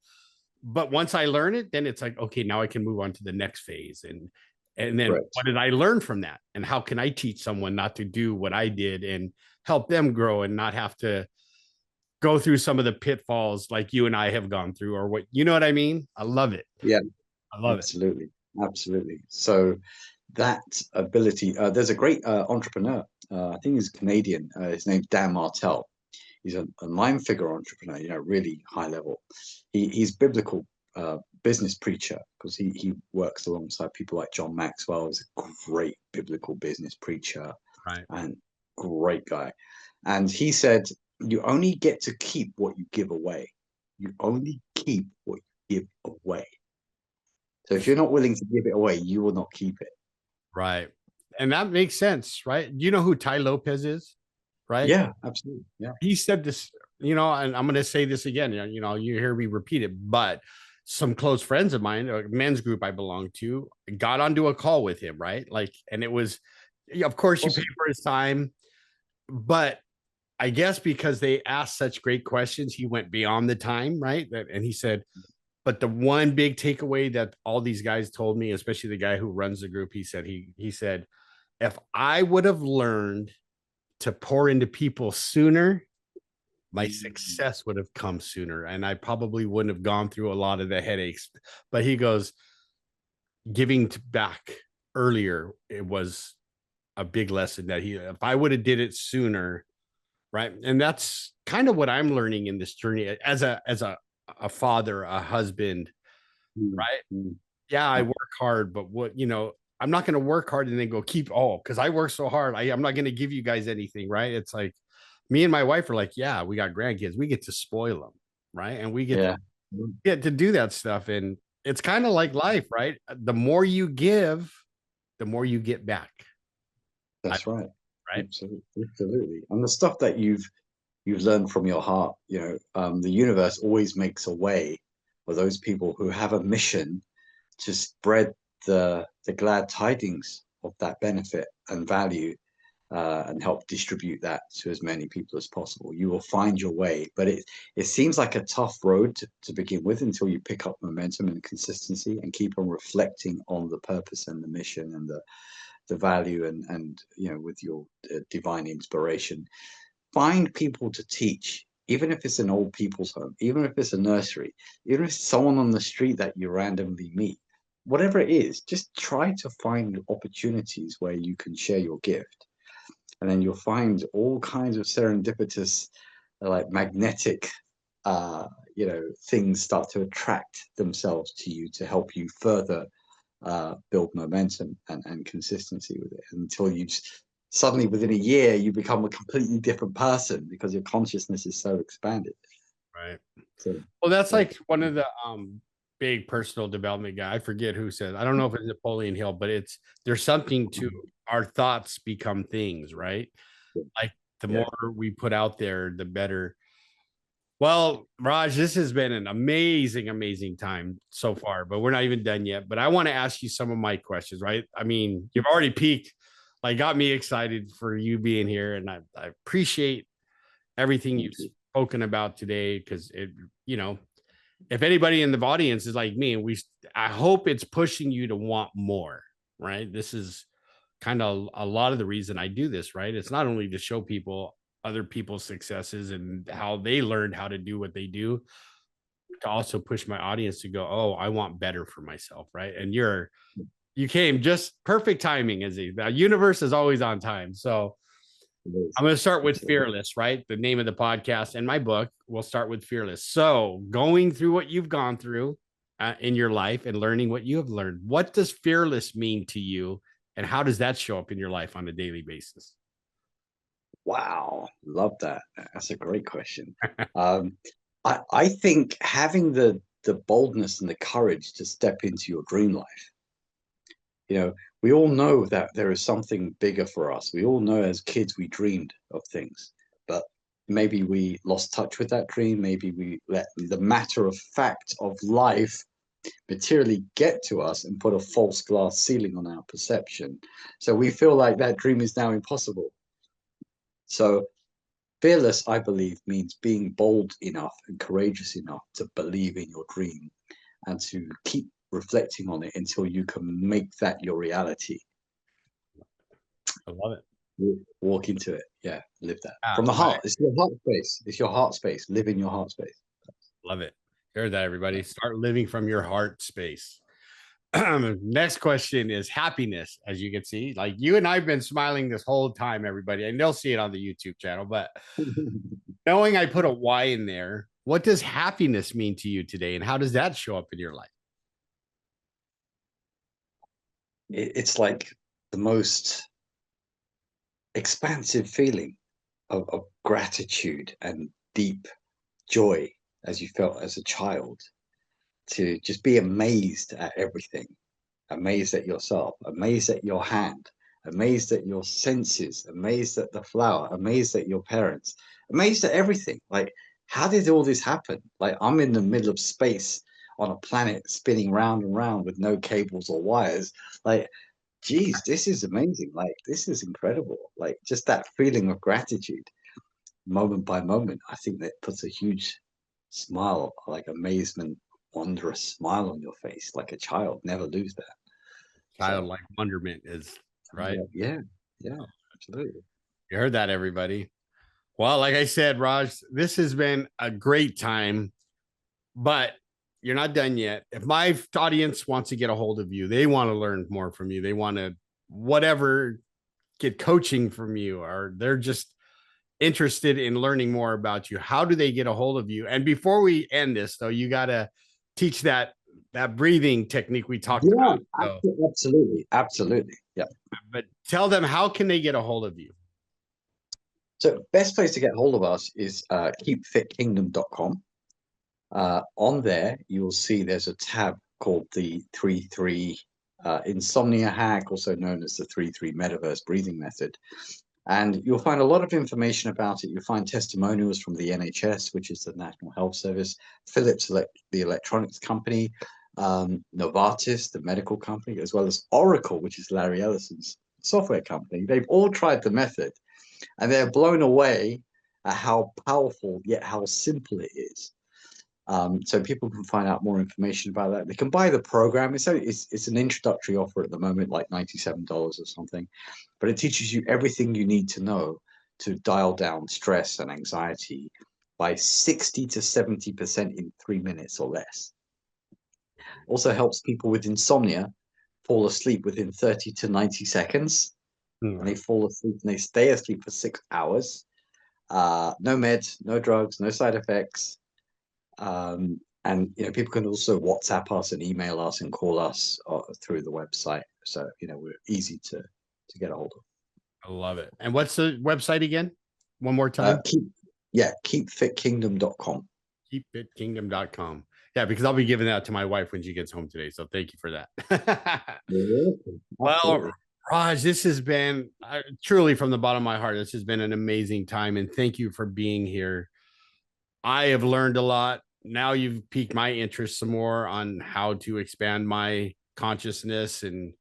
But once I learn it, then it's like, okay, now I can move on to the next phase. And then what did I learn from that? And how can I teach someone not to do what I did and help them grow and not have to go through some of the pitfalls like you and I have gone through, or what, you know what I mean? I love it. Yeah, I love absolutely. Absolutely. So that ability, there's a great entrepreneur, I think he's Canadian. His name's Dan Martell. He's a nine figure entrepreneur, you know, really high level. He's biblical business preacher, because he works alongside people like John Maxwell. He's a great biblical business preacher, right, and great guy. And he said, you only get to keep what you give away. You only keep what you give away. So if you're not willing to give it away, you will not keep it. right. And that makes sense, right? You know who Ty Lopez is, right? Yeah, absolutely. Yeah. He said this, you know, and I'm going to say this again, you know, you hear me repeat it, but some close friends of mine, a men's group I belong to, got onto a call with him, right? Like, and it was, of course, you pay for his time, but I guess because they asked such great questions, he went beyond the time, right? And he said, but the one big takeaway that all these guys told me, especially the guy who runs the group, he said, if I would have learned to pour into people sooner, my success would have come sooner, and I probably wouldn't have gone through a lot of the headaches. But he goes, giving back earlier, it was a big lesson that if I would have did it sooner, right? And that's kind of what I'm learning in this journey as a father, a husband, right? Yeah, I work hard, but I'm not going to work hard and then go keep because I work so hard. I'm not going to give you guys anything, right? It's like me and my wife are like, yeah, we got grandkids, we get to spoil them, right? And we get to do that stuff. And it's kind of like life, right? The more you give, the more you get back. That's right. Absolutely. And the stuff that you've learned from your heart, the universe always makes a way for those people who have a mission to spread the glad tidings of that benefit and value, and help distribute that to as many people as possible. You will find your way, but it seems like a tough road to begin with, until you pick up momentum and consistency and keep on reflecting on the purpose and the mission and the value and with your divine inspiration, find people to teach, even if it's an old people's home, even if it's a nursery, even if it's someone on the street that you randomly meet, whatever it is, just try to find opportunities where you can share your gift. And then you'll find all kinds of serendipitous, like magnetic, things start to attract themselves to you to help you further build momentum and consistency with it, until you suddenly within a year you become a completely different person because your consciousness is so expanded. Right. So, well, that's like one of the big personal development guy. I forget who said, I don't know if it's Napoleon Hill, but there's something to our thoughts become things, right? Like the more we put out there, the better. Well, Raj, this has been an amazing time so far, but we're not even done yet. But I want to ask you some of my questions, right? I mean, you've already peaked, like got me excited for you being here. And I appreciate everything you've spoken about today, because if anybody in the audience is like me, I hope it's pushing you to want more, right? This is kind of a lot of the reason I do this, right? It's not only to show people other people's successes and how they learned how to do what they do, to also push my audience to go, oh, I want better for myself, right? And you came just perfect timing, the universe is always on time. So I'm going to start with Fearless, right? The name of the podcast and my book. We'll start with Fearless. So going through what you've gone through in your life and learning what you have learned, what does Fearless mean to you? And how does that show up in your life on a daily basis? Wow. Love that. That's a great question. I think having the boldness and the courage to step into your dream life. We all know that there is something bigger for us. We all know as kids we dreamed of things, but maybe we lost touch with that dream. Maybe we let the matter of fact of life materially get to us and put a false glass ceiling on our perception. So we feel like that dream is now impossible. So fearless, I believe, means being bold enough and courageous enough to believe in your dream and to keep reflecting on it until you can make that your reality. I love it. Walk into it. Yeah, live that. From the heart. It's your heart space. It's your heart space. Live in your heart space. Love it. Hear that, everybody. Start living from your heart space. Next question is happiness. As you can see, like you and I've been smiling this whole time, everybody, and they'll see it on the YouTube channel. But knowing I put a Y in there, what does happiness mean to you today, and how does that show up in your life? It's like the most expansive feeling of gratitude and deep joy as you felt as a child, to just be amazed at everything, amazed at yourself, amazed at your hand, amazed at your senses, amazed at the flower, amazed at your parents, amazed at everything. Like, how did all this happen? Like, I'm in the middle of space on a planet spinning round and round with no cables or wires. Like, geez, this is amazing. Like, this is incredible. Like, just that feeling of gratitude moment by moment, I think that puts a huge smile, like amazement, wondrous smile on your face, like a child. Never lose that. Childlike wonderment is right. Yeah, absolutely. You heard that, everybody. Well, like I said, Raj, this has been a great time, but you're not done yet. If my audience wants to get a hold of you, they want to learn more from you, they want to get coaching from you, or they're just interested in learning more about you, how do they get a hold of you? And before we end this, though, you got to teach that breathing technique we talked about. So. Absolutely. Yeah. But tell them, how can they get a hold of you? So best place to get hold of us is keepfitkingdom.com. On there, you will see there's a tab called the 3-3 Insomnia Hack, also known as the 3-3 Metaverse Breathing Method. And you'll find a lot of information about it. You'll find testimonials from the NHS, which is the National Health Service, Philips, the electronics company, Novartis, the medical company, as well as Oracle, which is Larry Ellison's software company. They've all tried the method, and they're blown away at how powerful yet how simple it is. So people can find out more information about that. They can buy the program. It's an introductory offer at the moment, like $97 or something, but it teaches you everything you need to know to dial down stress and anxiety by 60 to 70% in 3 minutes or less. Also helps people with insomnia fall asleep within 30 to 90 seconds. And they fall asleep and they stay asleep for 6 hours. No meds, no drugs, no side effects. And people can also WhatsApp us and email us and call us through the website. So we're easy to get a hold of. I love it. And what's the website again? One more time. Keepfitkingdom.com. Keepfitkingdom.com. Yeah, because I'll be giving that to my wife when she gets home today. So thank you for that. Well, Raj, this has been truly from the bottom of my heart. This has been an amazing time. And thank you for being here. I have learned a lot. Now you've piqued my interest some more on how to expand my consciousness and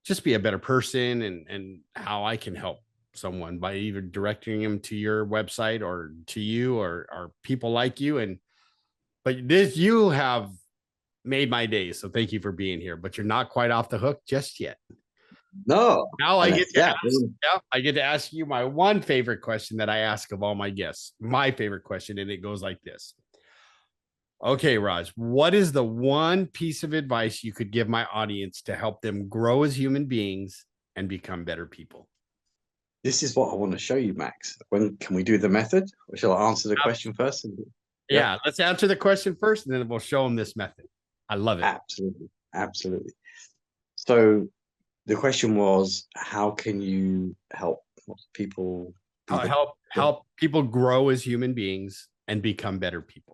just be a better person, and how I can help someone by either directing them to your website or to you or people like you. But you have made my day. So thank you for being here, but you're not quite off the hook just yet. No. Now I get to ask you my one favorite question that I ask of all my guests, my favorite question. And it goes like this. Okay, Raj, what is the one piece of advice you could give my audience to help them grow as human beings and become better people? This is what I want to show you, Max. When can we do the method? Or shall I answer the question first? Yeah, let's answer the question first, and then we'll show them this method. I love it. Absolutely. So the question was, how can you help people? Help people grow as human beings and become better people?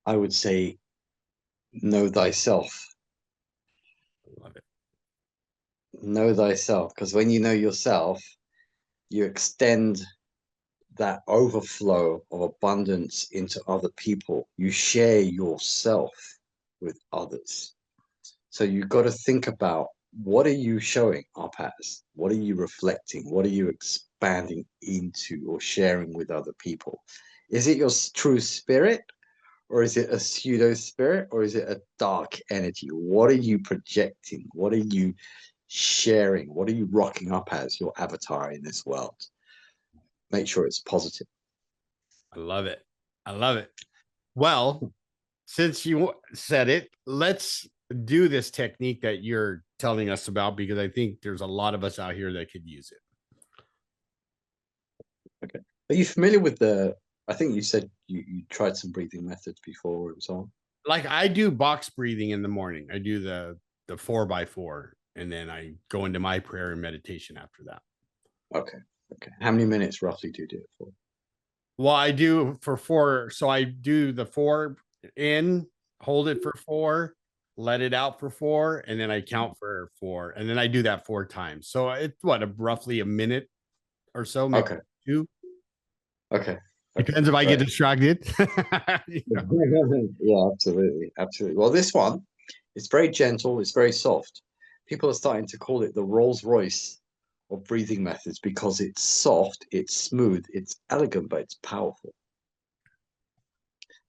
I would say, know thyself. Love it. Know thyself, because when you know yourself, you extend that overflow of abundance into other people. You share yourself with others. So you've got to think about, what are you showing up as? What are you reflecting? What are you expanding into or sharing with other people? Is it your true spirit? Or is it a pseudo spirit? Or is it a dark energy? What are you projecting? What are you sharing? What are you rocking up as your avatar in this world? Make sure it's positive. I love it. Well, since you said it, let's do this technique that you're telling us about, because I think there's a lot of us out here that could use it. Okay. Are you familiar with I think you said you tried some breathing methods before and so on? Like, I do box breathing in the morning. I do the 4x4, and then I go into my prayer and meditation after that. Okay. How many minutes roughly do you do it for? Well, I do for 4. So I do the 4 in, hold it for 4, let it out for 4, and then I count for 4, and then I do that 4 times. So it's roughly a minute or so. Maybe 2. Okay. Depends if I get distracted. Yeah, absolutely. Well, this one, it's very gentle. It's very soft. People are starting to call it the Rolls Royce of breathing methods, because it's soft, it's smooth, it's elegant, but it's powerful.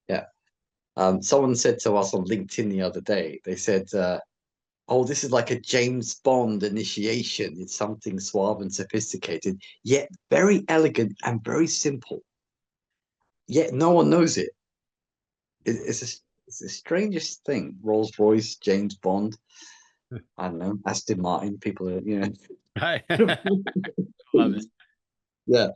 Yeah. Someone said to us on LinkedIn the other day, they said, oh, this is like a James Bond initiation. It's something suave and sophisticated, yet very elegant and very simple. Yet no one knows it. It's the strangest thing. Rolls Royce, James Bond, I don't know, Aston Martin. People are, I love it. Yeah.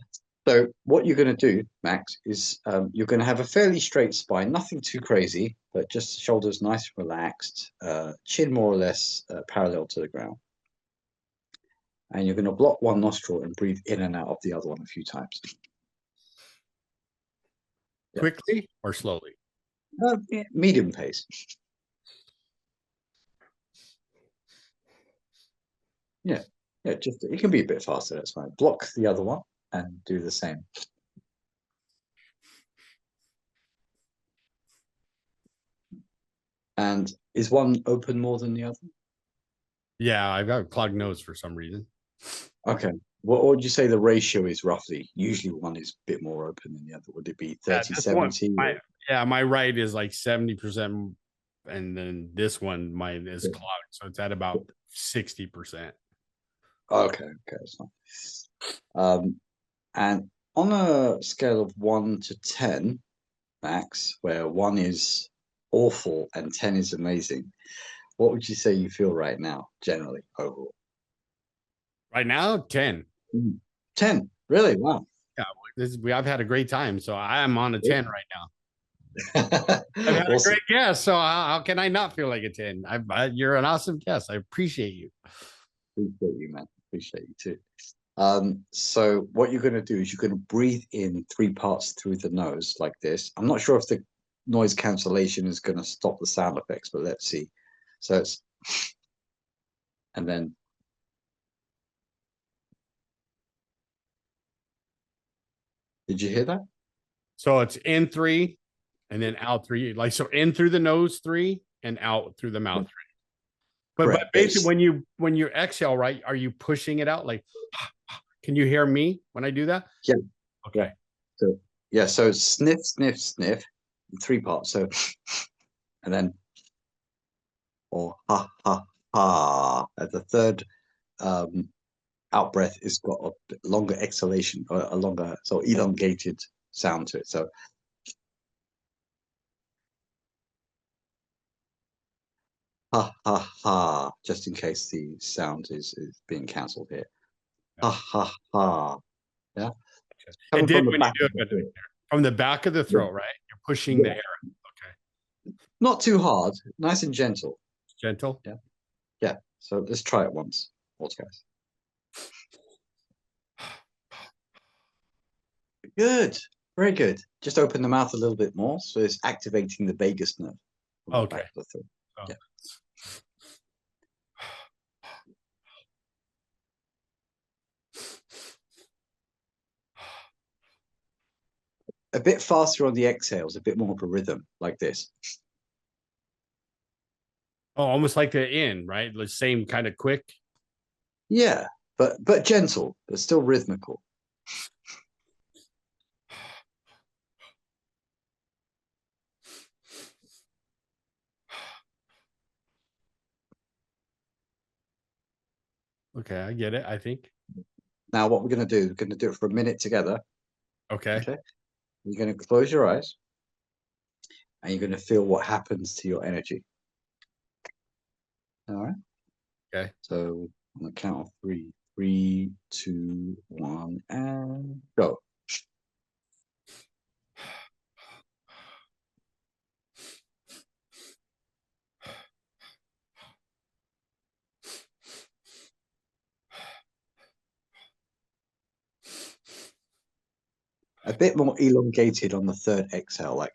So what you're going to do, Max, is you're going to have a fairly straight spine, nothing too crazy, but just shoulders nice and relaxed, chin more or less parallel to the ground. And you're going to block one nostril and breathe in and out of the other one a few times. Quickly or slowly? Medium pace. Yeah, just it can be a bit faster. That's fine. Block the other one and do the same. And is one open more than the other? Yeah, I've got a clogged nose for some reason. Okay. What would you say the ratio is roughly? Usually one is a bit more open than the other. Would it be 30, 70? My right is like 70%, and then this one mine is clogged, so it's at about 60%. Okay, that's fine. And on a scale of 1 to 10, Max, where 1 is awful and 10 is amazing, what would you say you feel right now, generally, overall? Right now, 10. 10, really? Wow. Yeah, I've had a great time, so I am on a 10 right now. I've had Awesome. a great guest, so how can I not feel like a 10? You're an awesome guest. I appreciate you. Appreciate you, man. Appreciate you too. So what you're going to do is you're going to breathe in 3 parts through the nose like this. I'm not sure if the noise cancellation is going to stop the sound effects, but let's see. So it's, and then did you hear that? So it's in 3 and then out 3. Like, so in through the nose 3 and out through the mouth 3. But basically when you exhale, right, are you pushing it out? Like, can you hear me when I do that? Yeah. Okay. So sniff, sniff, sniff, 3 parts. So, and then, or ha, ha, ha. At the third out breath is got a longer exhalation, or a longer, so elongated sound to it. So, ha, ha, ha, just in case the sound is being cancelled here. Ha, ha, ha. Yeah. It did when you do it from the back of the throat, right? You're pushing the air. Okay. Not too hard, nice and gentle. Gentle. Yeah. Yeah. So let's try it once. All guys. Good. Very good. Just open the mouth a little bit more. So it's activating the vagus nerve. Okay. Yeah. A bit faster on the exhales, a bit more of a rhythm like this. Oh, almost like the in, right? The same kind of quick. Yeah, but gentle, but still rhythmical. Okay, I get it, I think. Now what we're going to do, we're going to do it for a minute together. Okay. You're going to close your eyes and you're going to feel what happens to your energy. All right. Okay. So on the count of 3, 3, 2, 1, and go. A bit more elongated on the third exhale, like.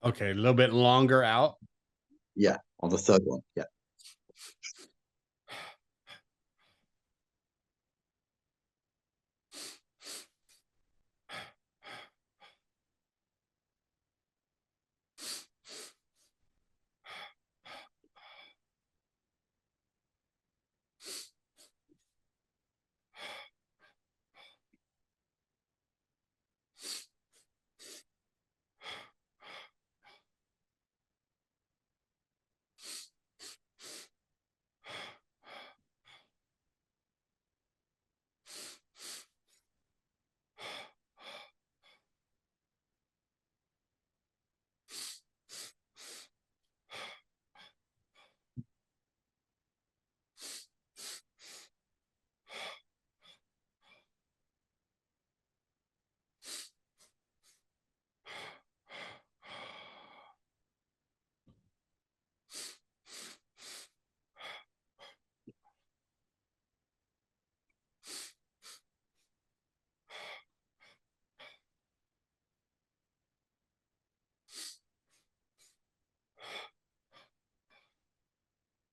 Okay, a little bit longer out. Yeah, on the third one. Yeah.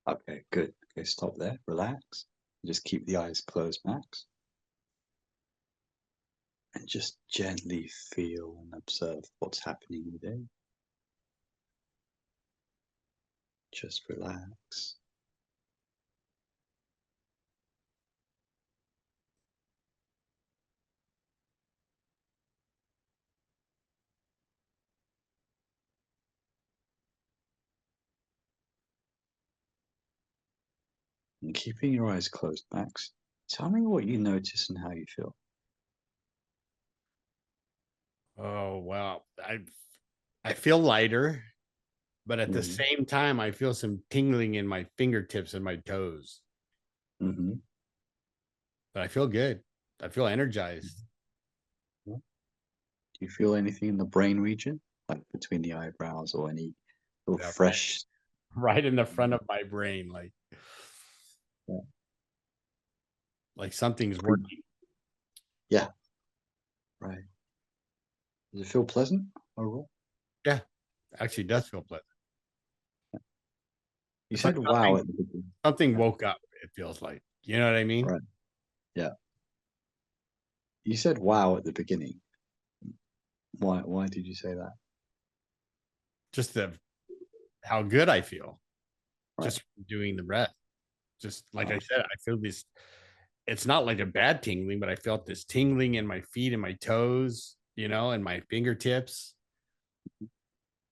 Okay, good. Okay, stop there. Relax. Just keep the eyes closed, Max. And just gently feel and observe what's happening within. Just relax. And keeping your eyes closed, Max, tell me what you notice and how you feel. Oh, well, I feel lighter, but at the same time, I feel some tingling in my fingertips and my toes. Mm-hmm. But I feel good. I feel energized. Do you feel anything in the brain region, like between the eyebrows, or any little fresh? Right in the front of my brain, like something's working. Yeah. Right. Does it feel pleasant overall? Yeah, actually does feel pleasant. You said wow at the beginning. Something woke up, it feels like. You know what I mean? Right. Yeah. You said wow at the beginning. Why did you say that? Just how good I feel. Right. Just doing the breath. Just like I said, I feel this. It's not like a bad tingling, but I felt this tingling in my feet and my toes, and my fingertips.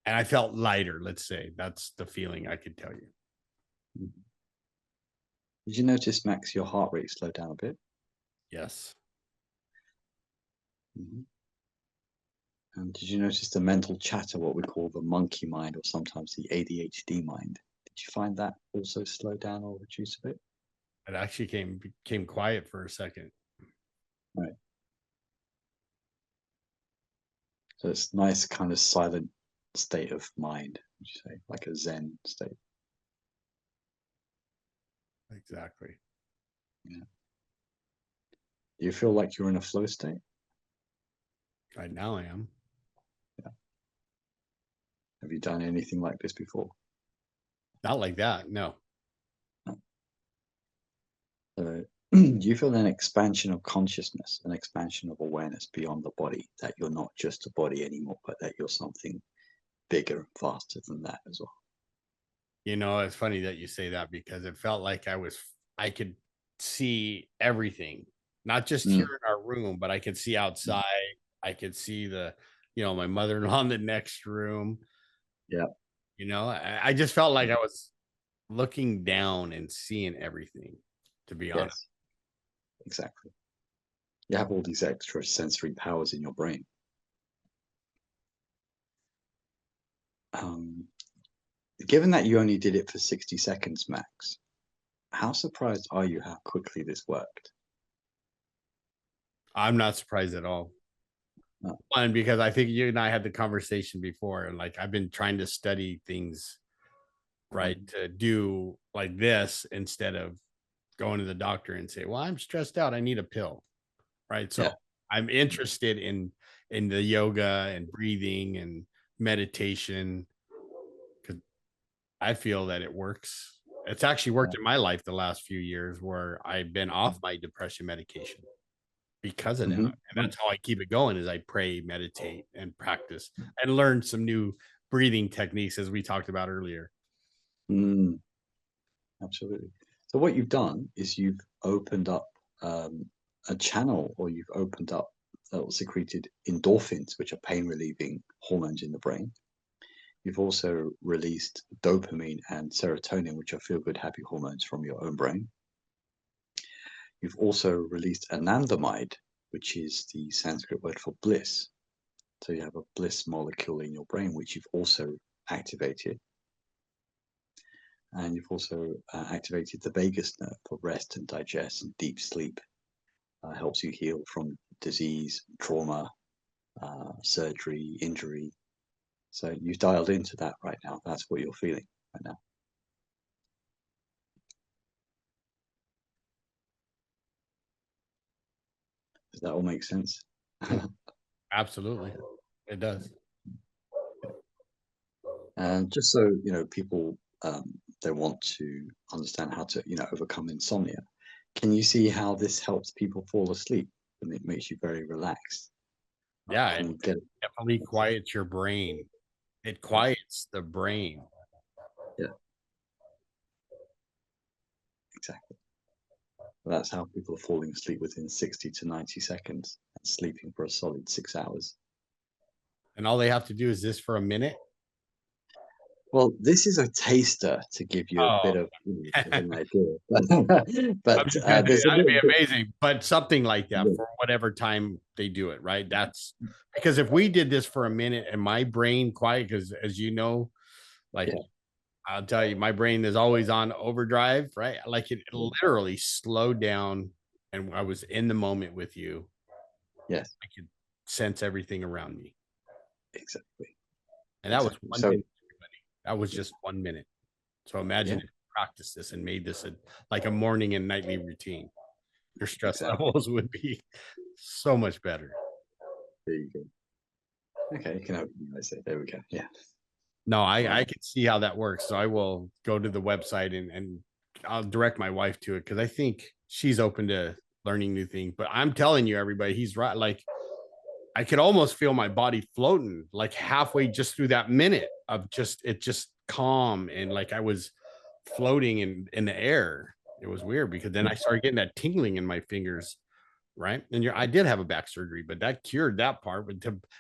And I felt lighter, let's say. That's the feeling I could tell you. Did you notice, Max, your heart rate slowed down a bit? Yes. Mm-hmm. And did you notice the mental chatter, what we call the monkey mind, or sometimes the ADHD mind? Did you find that also slow down or reduce a bit? It actually became quiet for a second. Right. So it's nice kind of silent state of mind, would you say, like a Zen state? Exactly. Yeah. Do you feel like you're in a flow state? Right now I am. Yeah. Have you done anything like this before? Not like that, no. Do you feel an expansion of consciousness, an expansion of awareness beyond the body, that you're not just a body anymore, but that you're something bigger and faster than that as well? It's funny that you say that because it felt like I could see everything, not just here in our room, but I could see outside. I could see my mother-in-law in the next room. Yeah. I just felt like I was looking down and seeing everything, to be honest. Exactly. You have all these extra sensory powers in your brain. Given that you only did it for 60 seconds, Max, how surprised are you how quickly this worked? I'm not surprised at all. No. One, because I think you and I had the conversation before, and I've been trying to study things, right, to do like this instead of going to the doctor and say, well, I'm stressed out, I need a pill, right? So I'm interested in the yoga and breathing and meditation because I feel that it works. It's actually worked in my life the last few years where I've been off my depression medication because of that. And that's how I keep it going is I pray, meditate, and practice and learn some new breathing techniques as we talked about earlier. Absolutely. So what you've done is you've opened up a channel, or you've opened up secreted endorphins, which are pain relieving hormones in the brain. You've also released dopamine and serotonin, which are feel good, happy hormones from your own brain. You've also released anandamide, which is the Sanskrit word for bliss. So you have a bliss molecule in your brain, which you've also activated. And you've also activated the vagus nerve for rest and digest and deep sleep. Helps you heal from disease, trauma, surgery, injury. So you've dialed into that right now. That's what you're feeling right now. Does that all make sense? Absolutely. It does. And just so people they want to understand how to overcome insomnia. Can you see how this helps people fall asleep and it makes you very relaxed? Yeah, it definitely quiets your brain. It quiets the brain. Yeah, exactly. That's how people are falling asleep within 60 to 90 seconds and sleeping for a solid 6 hours. And all they have to do is this for a minute. Well, this is a taster to give you a bit of, an idea. But there's a that'd be little bit. amazing. But something like that for whatever time they do it, right? That's because if we did this for a minute and my brain quiet, because as you know, like I'll tell you, my brain is always on overdrive, right? Like it literally slowed down and I was in the moment with you. Yes. I could sense everything around me. Exactly. And that was 1 minute. That was just 1 minute. So imagine if you practiced this and made this like a morning and nightly routine. Your stress levels would be so much better. There you go. Okay, you can open it. There we go. Yeah. No, I can see how that works. So I will go to the website and I'll direct my wife to it because I think she's open to learning new things. But I'm telling you, everybody, he's right. Like I could almost feel my body floating like halfway just through that minute of just calm and like I was floating in the air. It was weird because then I started getting that tingling in my fingers. Right. And I did have a back surgery, but that cured that part. But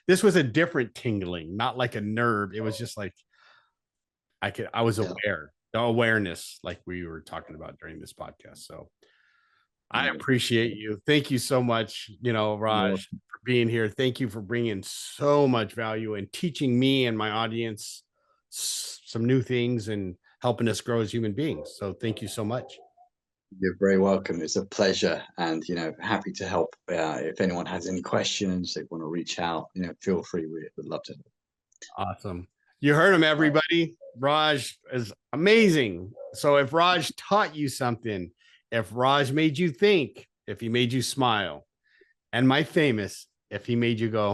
this was a different tingling, not like a nerve. It was just like I was aware, the awareness, like we were talking about during this podcast. So I appreciate you. Thank you so much, Raj, for being here. Thank you for bringing so much value and teaching me and my audience some new things and helping us grow as human beings. So thank you so much. You're very welcome. It's a pleasure, and happy to help. If anyone has any questions, they want to reach out, feel free. We would love to. Awesome. You heard him, everybody. Raj is amazing. So if Raj taught you something, if Raj made you think, if he made you smile, and my famous, if he made you go,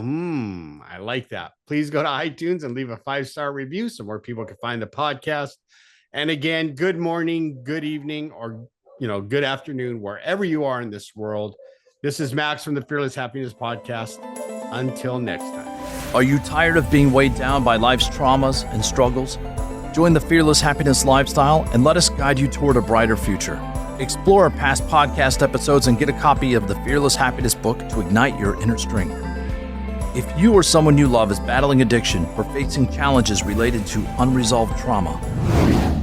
I like that, please go to iTunes and leave a 5-star review so more people can find the podcast. And again, good morning, good evening, or good afternoon, wherever you are in this world. This is Max from the Fearless Happiness Podcast. Until next time. Are you tired of being weighed down by life's traumas and struggles? Join the Fearless Happiness lifestyle and let us guide you toward a brighter future. Explore our past podcast episodes and get a copy of the Fearless Happiness book to ignite your inner strength. If you or someone you love is battling addiction or facing challenges related to unresolved trauma,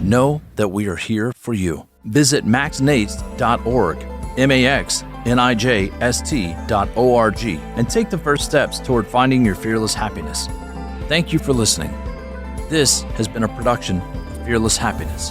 know that we are here for you. Visit maxnijst.org, maxnijst.org, and take the first steps toward finding your fearless happiness. Thank you for listening. This has been a production of Fearless Happiness.